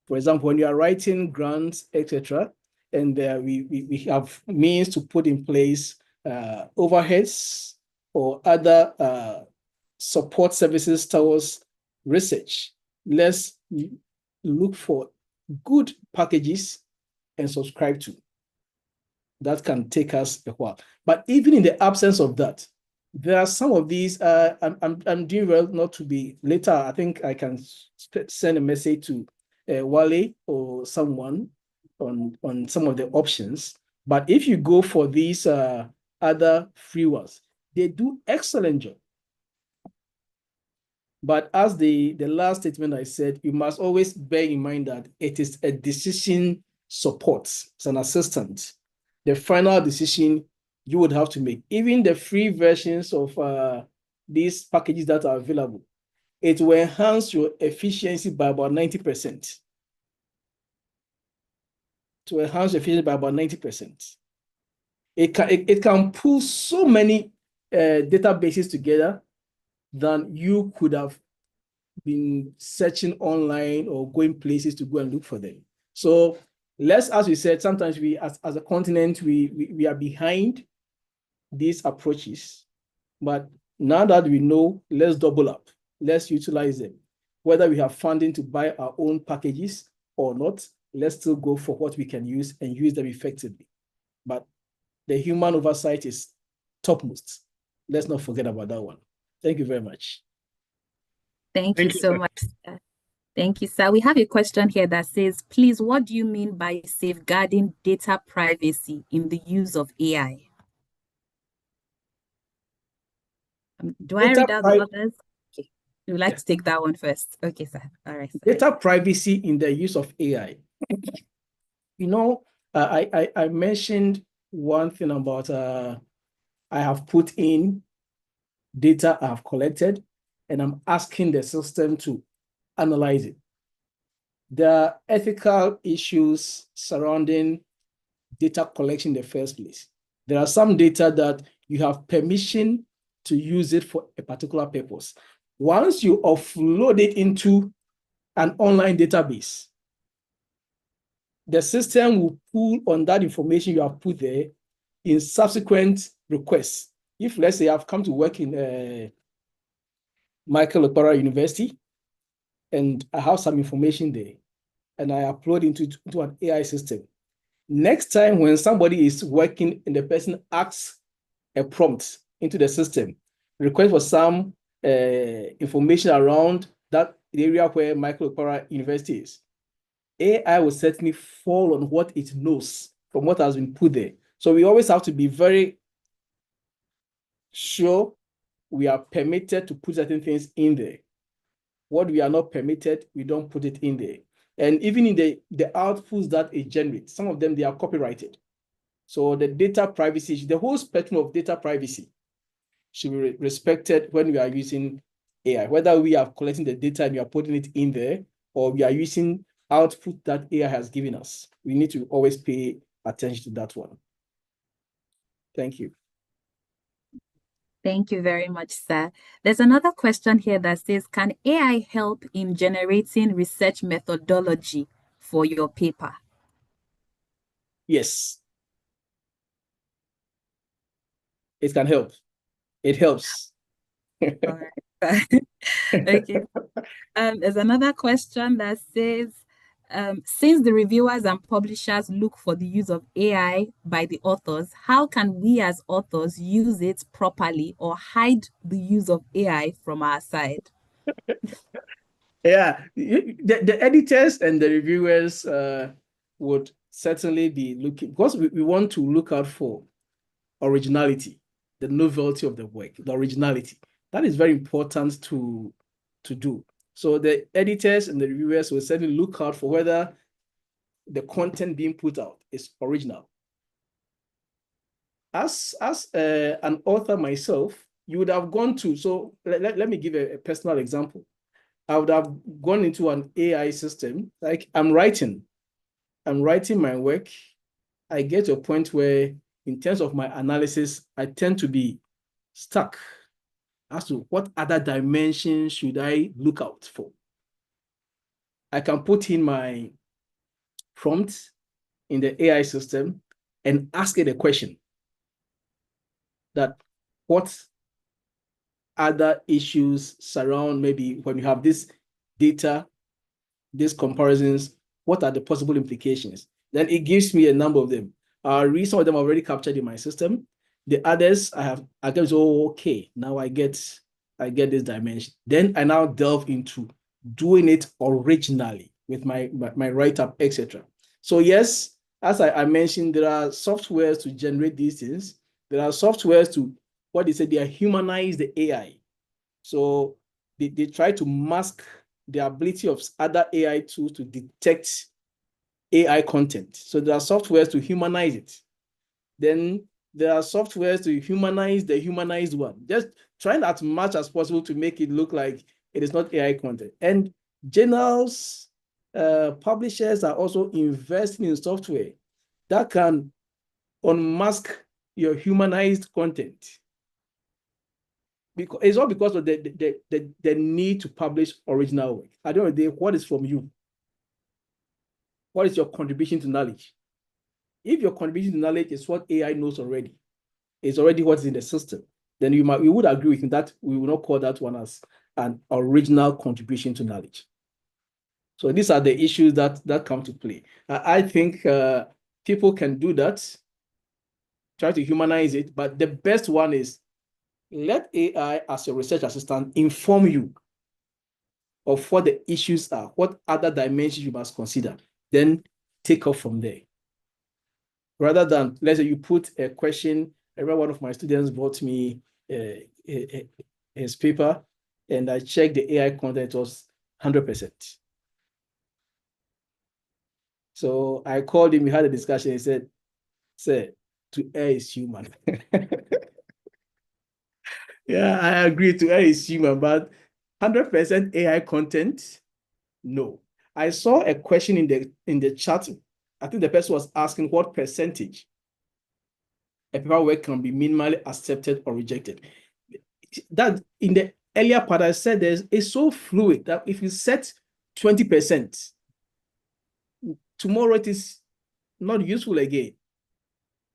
For example, when you are writing grants, etc., and we have means to put in place overheads or other support services towards research, let's look for good packages and subscribe to. That can take us a while. But even in the absence of that, there are some of these. I'm doing well not to be later. I think I can send a message to Wale or someone on some of the options. But if you go for these other free ones, they do excellent job. But as the last statement I said, you must always bear in mind that it is a decision support. It's an assistant. The final decision you would have to make. Even the free versions of these packages that are available, it will enhance your efficiency by about 90%. To enhance your efficiency by about 90%. It can pull so many databases together than you could have been searching online or going places to go and look for them. So as we said, sometimes we, as a continent, we are behind these approaches. But now that we know, let's double up. Let's utilize them. Whether we have funding to buy our own packages or not, let's still go for what we can use and use them effectively. But the human oversight is topmost. Let's not forget about that one. Thank you very much. Thank you so much, sir. Thank you, sir. We have a question here that says, please, what do you mean by safeguarding data privacy in the use of AI? Do I read out the others? Okay. You would like to take that one first? Okay, sir. All right, sir. Data privacy in the use of AI. You know, I mentioned one thing about I have put in data I have collected, and I'm asking the system to analyze it. There are ethical issues surrounding data collection in the first place. There are some data that you have permission to use it for a particular purpose. Once you offload it into an online database, the system will pull on that information you have put there in subsequent requests. If, let's say, I've come to work in Michael Okpara University, and I have some information there, and I upload into an AI system. Next time when somebody is working and the person asks a prompt into the system, request for some information around that area where Michael Okpara University is, AI will certainly fall on what it knows from what has been put there. So we always have to be very sure we are permitted to put certain things in there. What we are not permitted, we don't put it in there. And even in the outputs that it generates, some of them, they are copyrighted. So the data privacy, the whole spectrum of data privacy should be respected when we are using AI, whether we are collecting the data and we are putting it in there, or we are using output that AI has given us. We need to always pay attention to that one. Thank you. Thank you very much, sir. There's another question here that says, can AI help in generating research methodology for your paper? Yes. It can help. It helps. All right. Okay. There's another question that says, since the reviewers and publishers look for the use of AI by the authors, how can we as authors use it properly or hide the use of AI from our side? Yeah, the editors and the reviewers would certainly be looking, because we want to look out for originality, the novelty of the work, the originality. That is very important to do. So the editors and the reviewers will certainly look out for whether the content being put out is original. As an author myself, you would have gone to, so let me give a personal example. I would have gone into an AI system, like I'm writing my work. I get to a point where, in terms of my analysis, I tend to be stuck as to what other dimensions should I look out for. I can put in my prompt in the AI system and ask it a question that what other issues surround, maybe when you have this data, these comparisons, what are the possible implications? Then it gives me a number of them. Some of them are already captured in my system. The others I guess, oh, okay, now I get this dimension. Then I now delve into doing it originally with my write-up, etc. So yes, as I mentioned, there are softwares to generate these things. There are softwares to, what they say, they humanize the AI. So they try to mask the ability of other AI tools to detect AI content. So there are softwares to humanize it. Then there are softwares to humanize the humanized one. Just trying as much as possible to make it look like it is not AI content. And journals, publishers are also investing in software that can unmask your humanized content. Because it's all because of the need to publish original work. At the end of the day, what is from you? What is your contribution to knowledge? If your contribution to knowledge is what AI knows already, it's already what's in the system, then you would agree with me that we will not call that one as an original contribution to knowledge. So these are the issues that come to play. I think people can do that, try to humanize it, but the best one is let AI as your research assistant inform you of what the issues are, what other dimensions you must consider, then take off from there. Rather than, let's say you put a question, every one of my students brought me his paper, and I checked the AI content, it was 100%. So I called him, we had a discussion, he said, "Sir, to err is human." Yeah, I agree, to err is human, but 100% AI content, no. I saw a question in the chat. I think the person was asking what percentage a paper work can be minimally accepted or rejected. That in the earlier part I said it's so fluid that if you set 20%, tomorrow it is not useful again.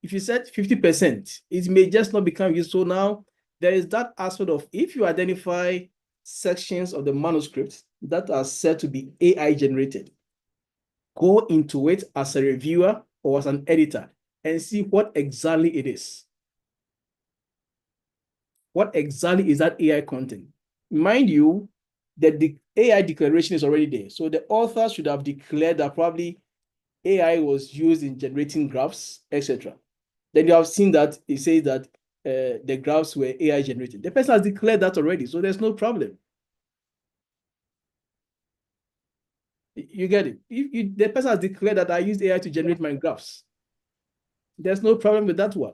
If you set 50%, it may just not become useful. Now there is that aspect of, if you identify sections of the manuscript that are said to be AI generated, go into it as a reviewer or as an editor and see what exactly it is. What exactly is that AI content? Mind you, the AI declaration is already there. So the author should have declared that probably AI was used in generating graphs, etc. Then you have seen that it says that the graphs were AI generated. The person has declared that already, so there's no problem. You get it? If the person has declared that I used AI to generate my graphs, there's no problem with that one.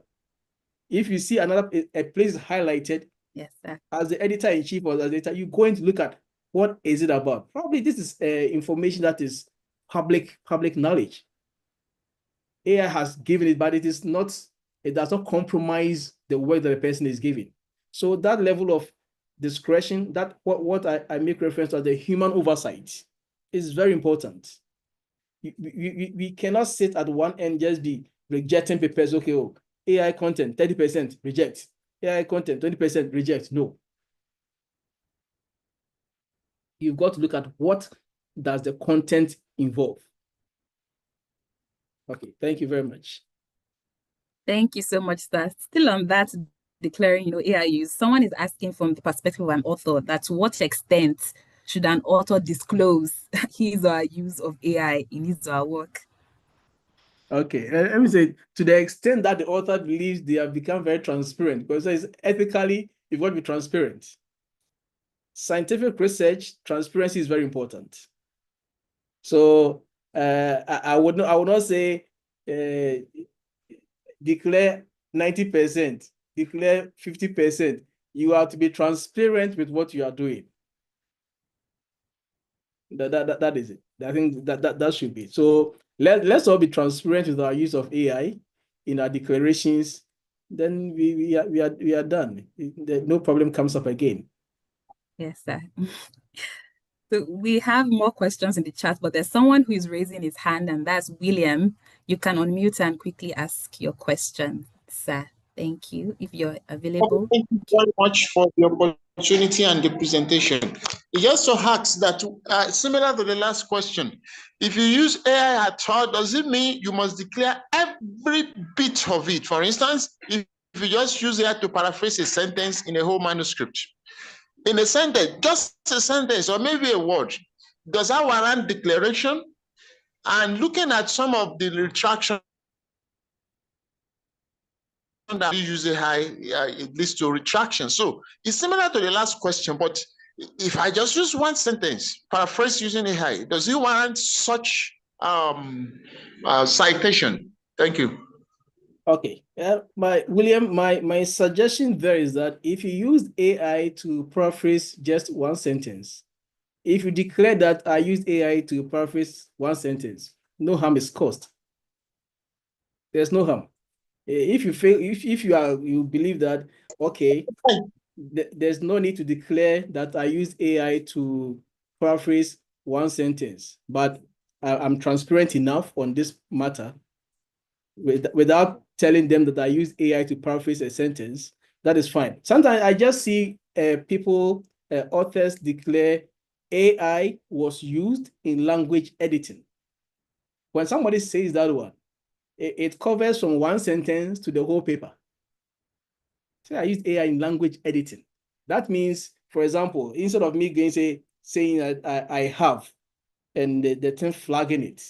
If you see a place highlighted, Yes, sir. as the editor-in-chief or the editor, you're going to look at what is it about. Probably this is information that is public knowledge. AI has given it, but it does not compromise the work that the person is giving. So that level of discretion, that what I make reference to as the human oversight, is very important. We cannot sit at one end, just be rejecting papers. Okay, oh, AI content 30% reject, AI content 20% reject. No, you've got to look at what does the content involve. Okay, thank you very much. Thank you so much, sir. Still on that, declaring, AI use, someone is asking from the perspective of an author, that to what extent should an author disclose his or her use of AI in his or her work? Okay, let me say, to the extent that the author believes they have become very transparent, because it's ethically, you've got to be transparent. Scientific research, transparency is very important. So I would not say declare 90%, declare 50%. You have to be transparent with what you are doing. That is it. I think that should be. So let's all be transparent with our use of AI in our declarations. Then we are done. No problem comes up again. Yes, sir. So we have more questions in the chat, but there's someone who is raising his hand, and that's William. You can unmute and quickly ask your question, sir. Thank you, if you're available. Thank you very much for the opportunity and the presentation. It just so hacks that, similar to the last question, if you use AI at all, does it mean you must declare every bit of it? For instance, if you just use AI to paraphrase a sentence in a whole manuscript, in a sentence, just a sentence or maybe a word, does that warrant declaration? And looking at some of the retraction that you use AI, it leads to retraction. So it's similar to the last question, but if I just use one sentence, paraphrase using AI, does it warrant such citation? Thank you. Okay, William, my suggestion there is that if you use AI to paraphrase just one sentence, if you declare that I used AI to paraphrase one sentence, no harm is caused. There's no harm. If you fail, if you believe that, okay, there's no need to declare that I use AI to paraphrase one sentence, but I'm transparent enough on this matter without telling them that I use AI to paraphrase a sentence, that is fine. Sometimes I just see people, authors declare AI was used in language editing. When somebody says that one, it covers from one sentence to the whole paper. So I use AI in language editing. That means, for example, instead of me going saying that I have, and the thing flagging it,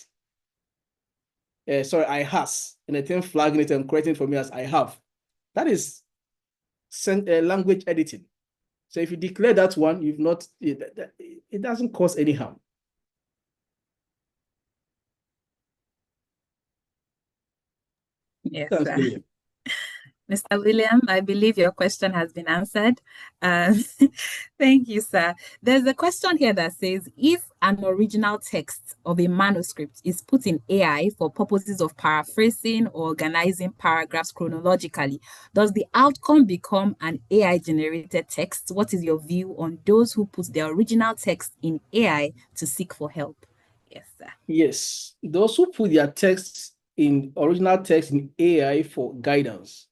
sorry, I has, and the thing flagging it and correcting for me as I have. That is language editing. So if you declare that one, you've not, it doesn't cause any harm. Yes, Thanks, sir. William. Mr. William, I believe your question has been answered. Thank you, sir. There's a question here that says, if an original text of a manuscript is put in AI for purposes of paraphrasing or organizing paragraphs chronologically, does the outcome become an AI-generated text? What is your view on those who put their original text in AI to seek for help? Yes, sir. Yes, those who put their texts in original text in AI for guidance.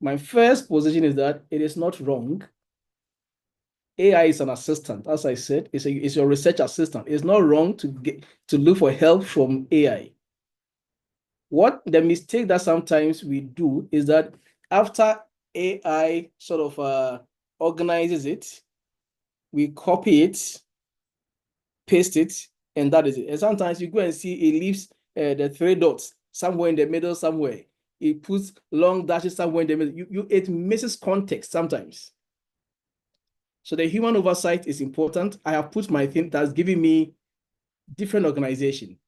My first position is that it is not wrong. AI is an assistant, as I said, it's your research assistant. It's not wrong to look for help from AI. What the mistake that sometimes we do is that after AI sort of organizes it, we copy it, paste it, and that is it. And sometimes you go and see it leaves the 3 dots somewhere in the middle somewhere. It puts long dashes somewhere in the middle. It misses context sometimes. So the human oversight is important. I have put my thing that's giving me different organization.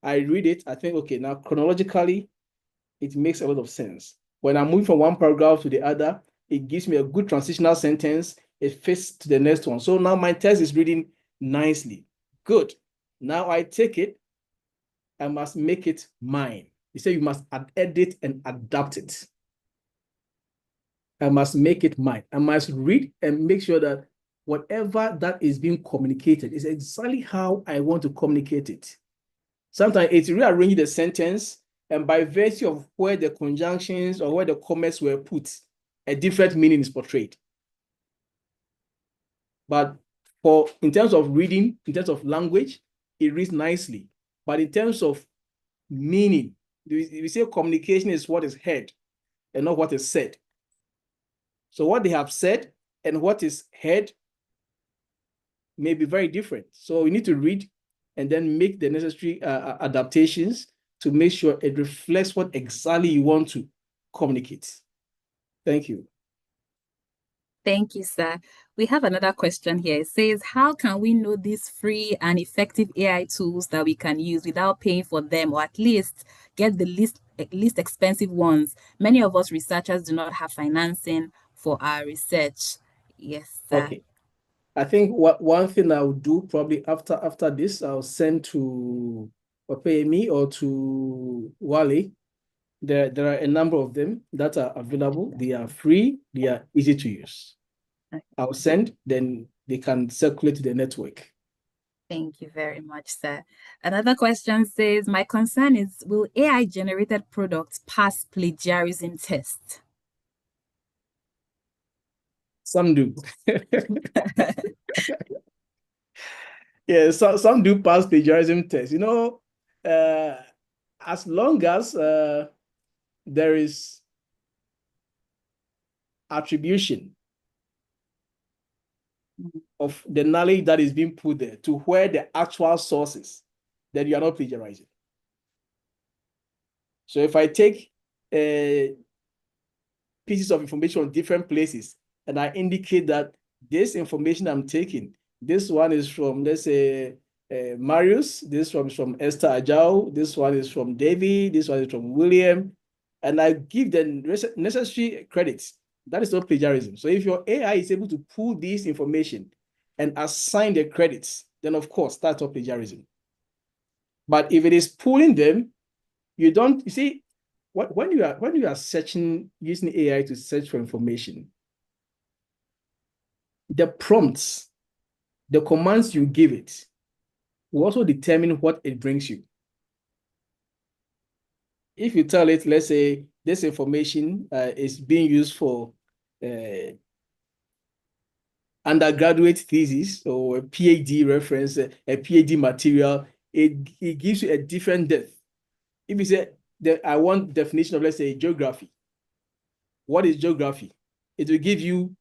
I read it, I think, okay, now chronologically, it makes a lot of sense. When I'm moving from one paragraph to the other, it gives me a good transitional sentence. It fits to the next one. So now my text is reading nicely. Good. Now I take it, I must make it mine. You say you must edit and adapt it. I must make it mine. I must read and make sure that whatever that is being communicated is exactly how I want to communicate it. Sometimes it's rearranging the sentence, and by virtue of where the conjunctions or where the commas were put, a different meaning is portrayed. But in terms of reading, in terms of language, it reads nicely. But in terms of meaning, we say communication is what is heard and not what is said. So what they have said and what is heard may be very different. So we need to read and then make the necessary adaptations to make sure it reflects what exactly you want to communicate. Thank you. Thank you, sir. We have another question here. It says, how can we know these free and effective AI tools that we can use without paying for them, or at least get the least expensive ones? Many of us researchers do not have financing for our research. Yes, sir. Okay. I think one thing I will do probably after this, I'll send to me or to Wale. There are a number of them that are available. They are free. They are easy to use. I'll send, then they can circulate to the network. Thank you very much, sir. Another question says, my concern is, will AI-generated products pass plagiarism test? Some do. Yeah, some do pass plagiarism test. As long as there is attribution of the knowledge that is being put there to where the actual source is, then you are not plagiarizing. So if I take pieces of information from different places and I indicate that this information I'm taking, this one is from, let's say, Marius, this one is from Esther Ajao, this one is from David, this one is from William, and I give them necessary credits, that is not plagiarism. So if your AI is able to pull this information and assign the credits, then of course that's not plagiarism. But if it is pulling them, you see, when you are searching using AI to search for information, the prompts, the commands you give it will also determine what it brings you. If you tell it, let's say, this information is being used for undergraduate thesis or a PhD reference, a PhD material, it gives you a different depth. If you say that I want definition of, let's say, geography, what is geography? It will give you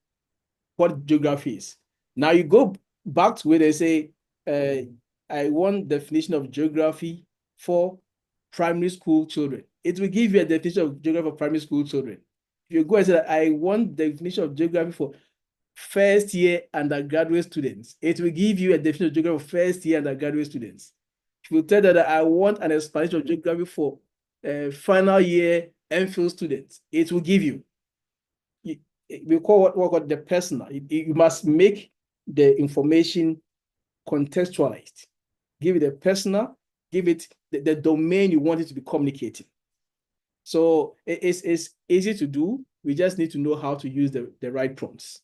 what geography is. Now you go back to where they say, I want definition of geography for primary school children. It will give you a definition of geography for primary school children. If you go and say, I want definition of geography for first year undergraduate students, it will give you a definition of geography for first year undergraduate students. If you tell that I want an explanation of geography for final year MPhil students, it will give you. We call what the personal. You must make the information contextualized. Give it a personal, give it the domain you want it to be communicating. So it's easy to do. We just need to know how to use the right prompts.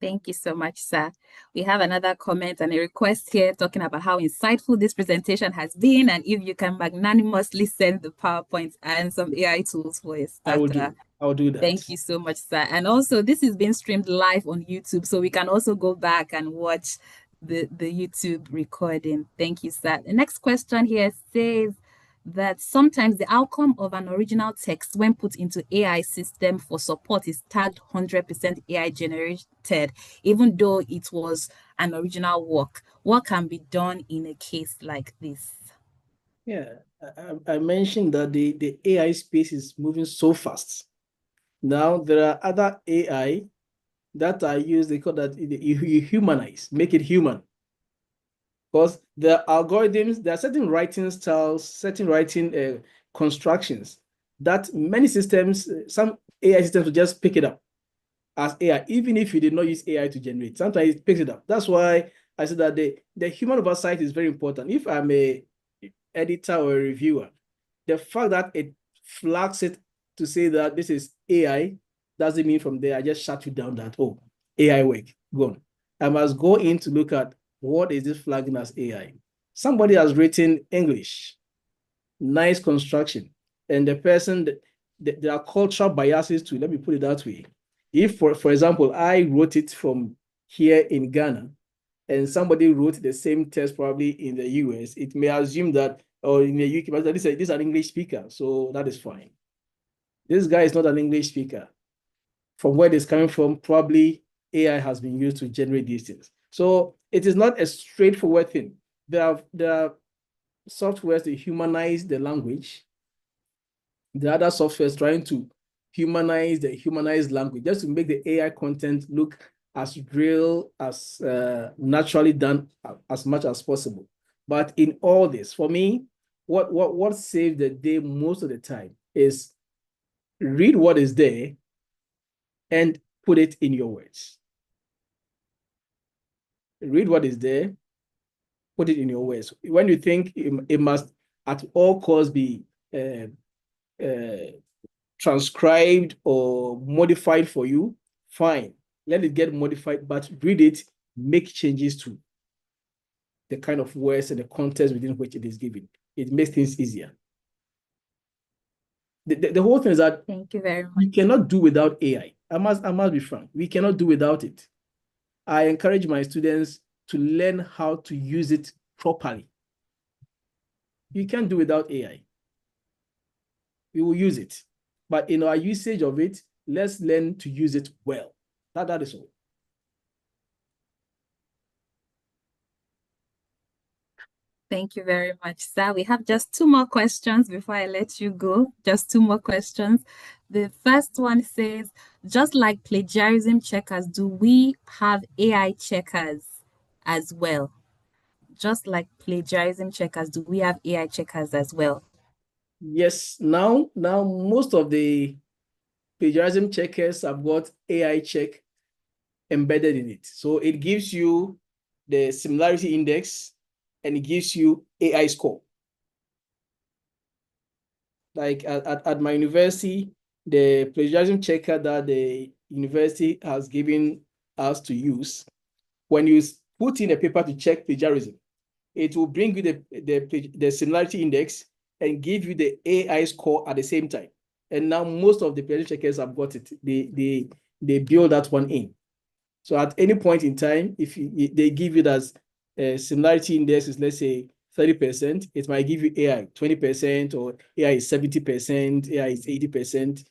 Thank you so much, sir. We have another comment and a request here talking about how insightful this presentation has been, and if you can magnanimously send the PowerPoint and some AI tools for a starter. I will do that. Thank you so much, sir. And also, this is being streamed live on YouTube, so we can also go back and watch the YouTube recording. Thank you, sir. The next question here says that sometimes the outcome of an original text when put into AI system for support is tagged 100% AI generated, even though it was an original work. What can be done in a case like this? Yeah, I mentioned that the AI space is moving so fast. Now there are other AI that are used, they call that you humanize, make it human. Because the algorithms, there are certain writing styles, certain writing constructions that many systems, some AI systems will just pick it up as AI, even if you did not use AI to generate. Sometimes it picks it up. That's why I said that the human oversight is very important. If I'm a editor or a reviewer, the fact that it flags it to say that this is AI doesn't mean from there I just shut you down that, oh, AI work, gone. I must go in to look at what is this flagging as AI. Somebody has written English, nice construction, and the person, there are cultural biases too, let me put it that way. If, for example, I wrote it from here in Ghana, and somebody wrote the same text probably in the US, it may assume that, or in the UK, but this is an English speaker, so that is fine. This guy is not an English speaker. From where it's coming from, probably AI has been used to generate these things. So it is not a straightforward thing. There are softwares to humanize the language. The other software is trying to humanize the humanized language, just to make the AI content look as real, as naturally done as much as possible. But in all this, for me, what saves the day most of the time is read what is there and put it in your words. Read what is there, put it in your words. When you think it must at all costs be transcribed or modified for you, fine. Let it get modified, but read it, make changes to the kind of words and the context within which it is given. It makes things easier. The whole thing is that Thank you very much. we cannot do without AI. I must be frank. We cannot do without it. I encourage my students to learn how to use it properly. You can't do without AI. We will use it. But in our usage of it, let's learn to use it well. That is all. Thank you very much, sir. We have just 2 more questions before I let you go. Just 2 more questions. The first one says, just like plagiarism checkers, do we have AI checkers as well? Just like plagiarism checkers, do we have AI checkers as well? Yes, now most of the plagiarism checkers have got AI check embedded in it. So it gives you the similarity index and it gives you AI score. Like at my university, the plagiarism checker that the university has given us to use, when you put in a paper to check plagiarism, it will bring you the similarity index and give you the AI score at the same time. And now most of the plagiarism checkers have got it. They build that one in. So at any point in time, if they give you that similarity index is, let's say, 30%, it might give you AI 20%, or AI is 70%, AI is 80%.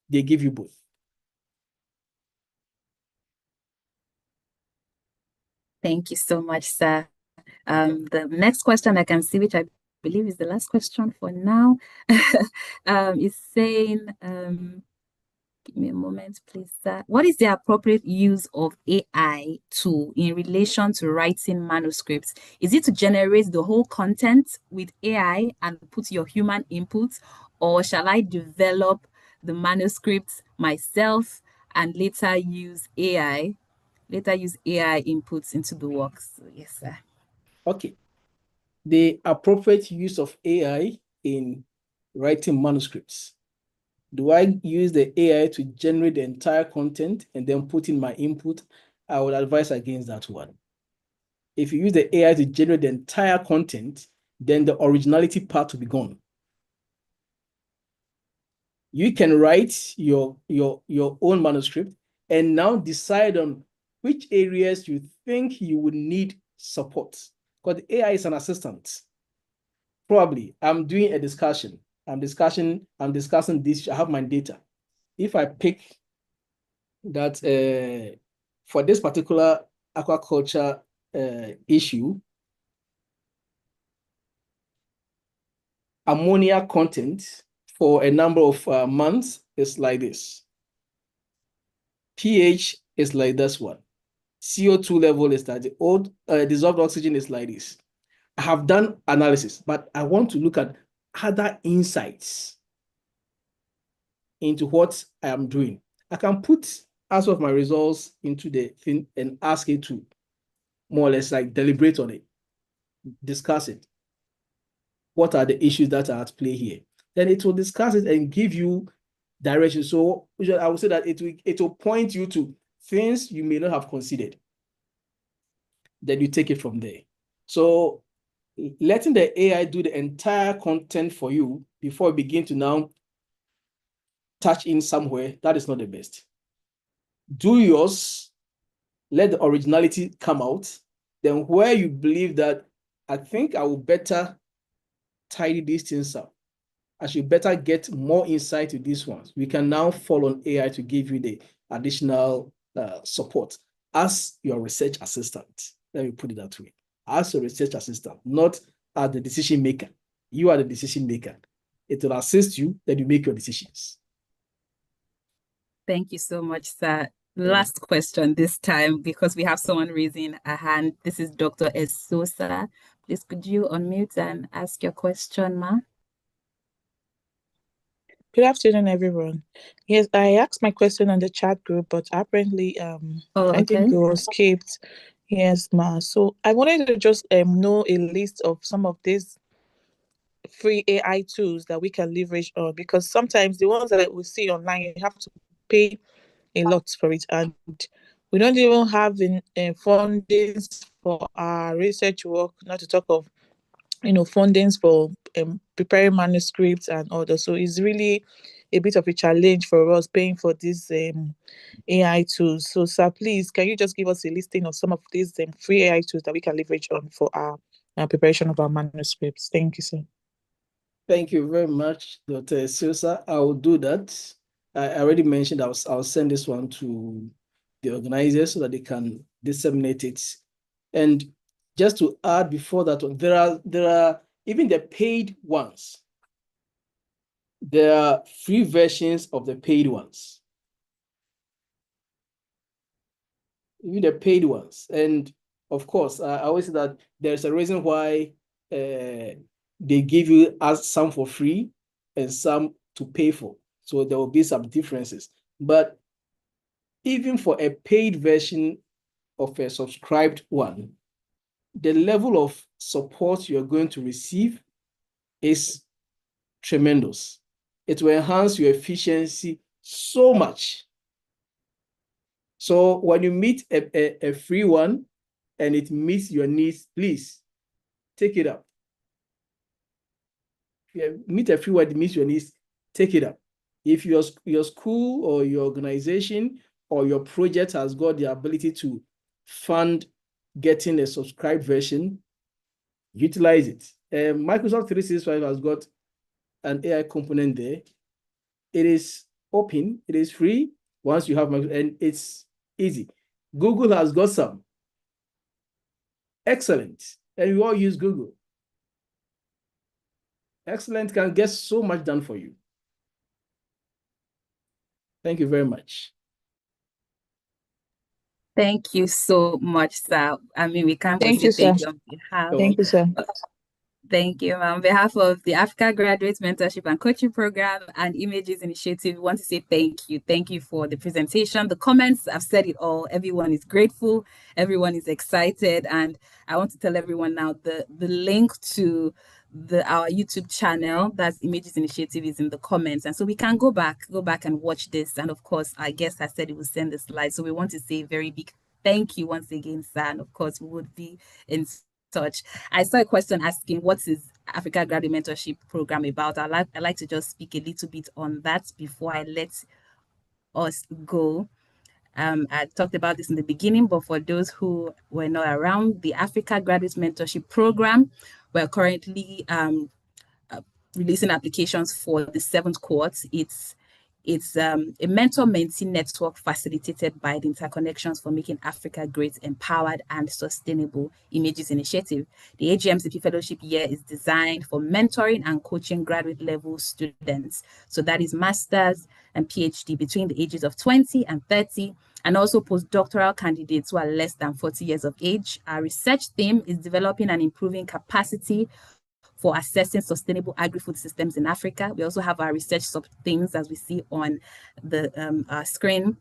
They give you both. Thank you so much, sir. The next question I can see, which I believe is the last question for now, is saying, give me a moment, please, sir. What is the appropriate use of AI tool in relation to writing manuscripts? Is it to generate the whole content with AI and put your human input, or shall I develop the manuscripts myself and later use AI inputs into the works? So, yes, sir. Okay. The appropriate use of AI in writing manuscripts. Do I use the AI to generate the entire content and then put in my input? I would advise against that one. If you use the AI to generate the entire content, then the originality part will be gone. You can write your own manuscript and now decide on which areas you think you would need support. Because the AI is an assistant. Probably I'm doing a discussion. I'm discussing this. I have my data. If I pick that for this particular aquaculture issue, ammonia content for a number of months is like this. pH is like this one. CO2 level is like the old dissolved oxygen is like this. I have done analysis, but I want to look at other insights into what I am doing. I can put as of my results into the thing and ask it to more or less like deliberate on it, discuss it. What are the issues that are at play here? Then it will discuss it and give you direction. So I would say that it will point you to things you may not have considered. Then you take it from there. So letting the AI do the entire content for you before you begin to now touch in somewhere, that is not the best. Do yours, let the originality come out. Then where you believe that I think I will better tidy these things up, I should better get more insight to these ones, we can now fall on AI to give you the additional support as your research assistant. Let me put it that way. As a research assistant, not as the decision maker. You are the decision maker. It will assist you, then you make your decisions. Thank you so much, sir. Last question this time, because we have someone raising a hand. This is Dr. Esosa. Please, could you unmute and ask your question, ma? Good afternoon, everyone. Yes, I asked my question on the chat group, but apparently, I think it was skipped. Yes, ma. So I wanted to just know a list of some of these free AI tools that we can leverage on, because sometimes the ones that we see online, you have to pay a lot for it, and we don't even have fundings for our research work, not to talk of fundings for preparing manuscripts and others. So it's really a bit of a challenge for us paying for these AI tools. So, sir, please, can you just give us a listing of some of these free AI tools that we can leverage on for our preparation of our manuscripts? Thank you, sir. Thank you very much, Dr. Sosa. I will do that. I already mentioned I'll send this one to the organizers so that they can disseminate it. And just to add before that one, there are even the paid ones. There are free versions of the paid ones. Even the paid ones. And of course, I always say that there's a reason why they give you some for free and some to pay for. So there will be some differences. But even for a paid version of a subscribed one, the level of support you're going to receive is tremendous. It will enhance your efficiency so much. So when you meet a free one and it meets your needs, please take it up. If you meet a free one that meets your needs, take it up. If your school or your organization or your project has got the ability to fund getting a subscribed version, utilize it. Microsoft 365 has got an AI component there. It is open, it is free once you have, and it's easy. Google has got some. Excellent. And we all use Google. Excellent can get so much done for you. Thank you very much. Thank you so much, sir. I mean, we can't Thank say you, thank sir. you on behalf. Thank you, sir. Thank you. On behalf of the Africa Graduate Mentorship and Coaching Program and Images Initiative, we want to say thank you. Thank you for the presentation. The comments, I've said it all. Everyone is grateful. Everyone is excited. And I want to tell everyone now the link to our YouTube channel, that's Images Initiative, is in the comments. And so we can go back and watch this. And of course, I guess I said it will send the slides. So we want to say a very big thank you once again, sir. And of course, we would be in touch. I saw a question asking, what is Africa Graduate Mentorship Program about? I'd like to just speak a little bit on that before I let us go. I talked about this in the beginning, but for those who were not around, the Africa Graduate Mentorship Program, we're currently releasing applications for the 7th cohort. It's a mentor-mentee network facilitated by the Interconnections for Making Africa Great, Empowered and Sustainable Images Initiative. The AGMCP Fellowship Year is designed for mentoring and coaching graduate level students. So that is master's and PhD between the ages of 20 and 30, and also postdoctoral candidates who are less than 40 years of age. Our research theme is developing and improving capacity for assessing sustainable agri-food systems in Africa. We also have our research sub-themes as we see on the screen.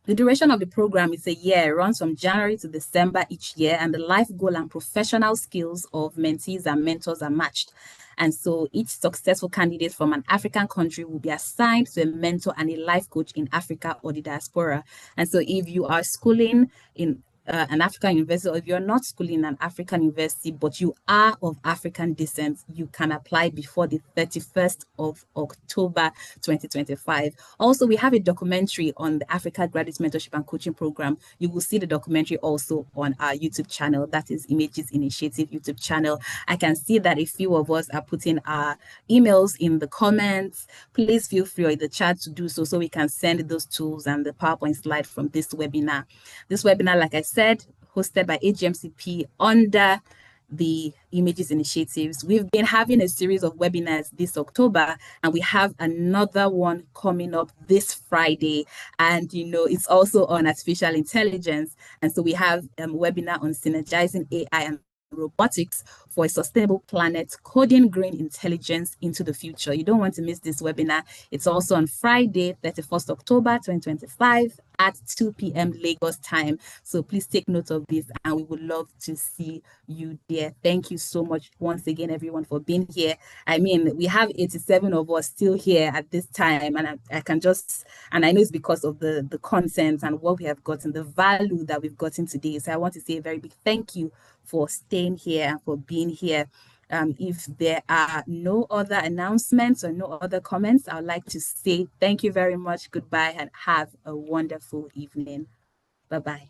The duration of the program is a year, runs from January to December each year, and the life goal and professional skills of mentees and mentors are matched. And so each successful candidate from an African country will be assigned to a mentor and a life coach in Africa or the diaspora. And so if you are schooling in an African university, or if you're not schooling in an African university, but you are of African descent, you can apply before the 31st of October 2025. Also, we have a documentary on the Africa Graduate Mentorship and Coaching Program. You will see the documentary also on our YouTube channel, that is Images Initiative YouTube channel. I can see that a few of us are putting our emails in the comments. Please feel free in the chat to do so we can send those tools and the PowerPoint slide from this webinar. This webinar, like I said, hosted by AGMCP under the images initiatives. We've been having a series of webinars this October, and we have another one coming up this Friday. And, it's also on artificial intelligence. And so we have a webinar on synergizing AI and robotics for a sustainable planet, coding green intelligence into the future. You don't want to miss this webinar. It's also on Friday, 31st October 2025 at 2 p.m. Lagos time. So please take note of this, and we would love to see you there. Thank you so much once again, everyone, for being here. I mean, we have 87 of us still here at this time, and I know it's because of the content and what we have gotten, the value that we've gotten today. So I want to say a very big thank you for staying here, for being here. If there are no other announcements or no other comments, I would like to say thank you very much, goodbye, and have a wonderful evening. Bye-bye.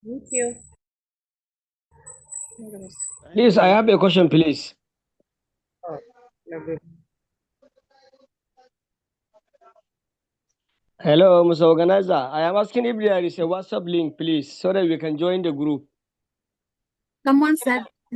Thank you. Please, I have a question, please. Hello, Mr. Organizer. I am asking if there is a WhatsApp link, please, so that we can join the group. Someone said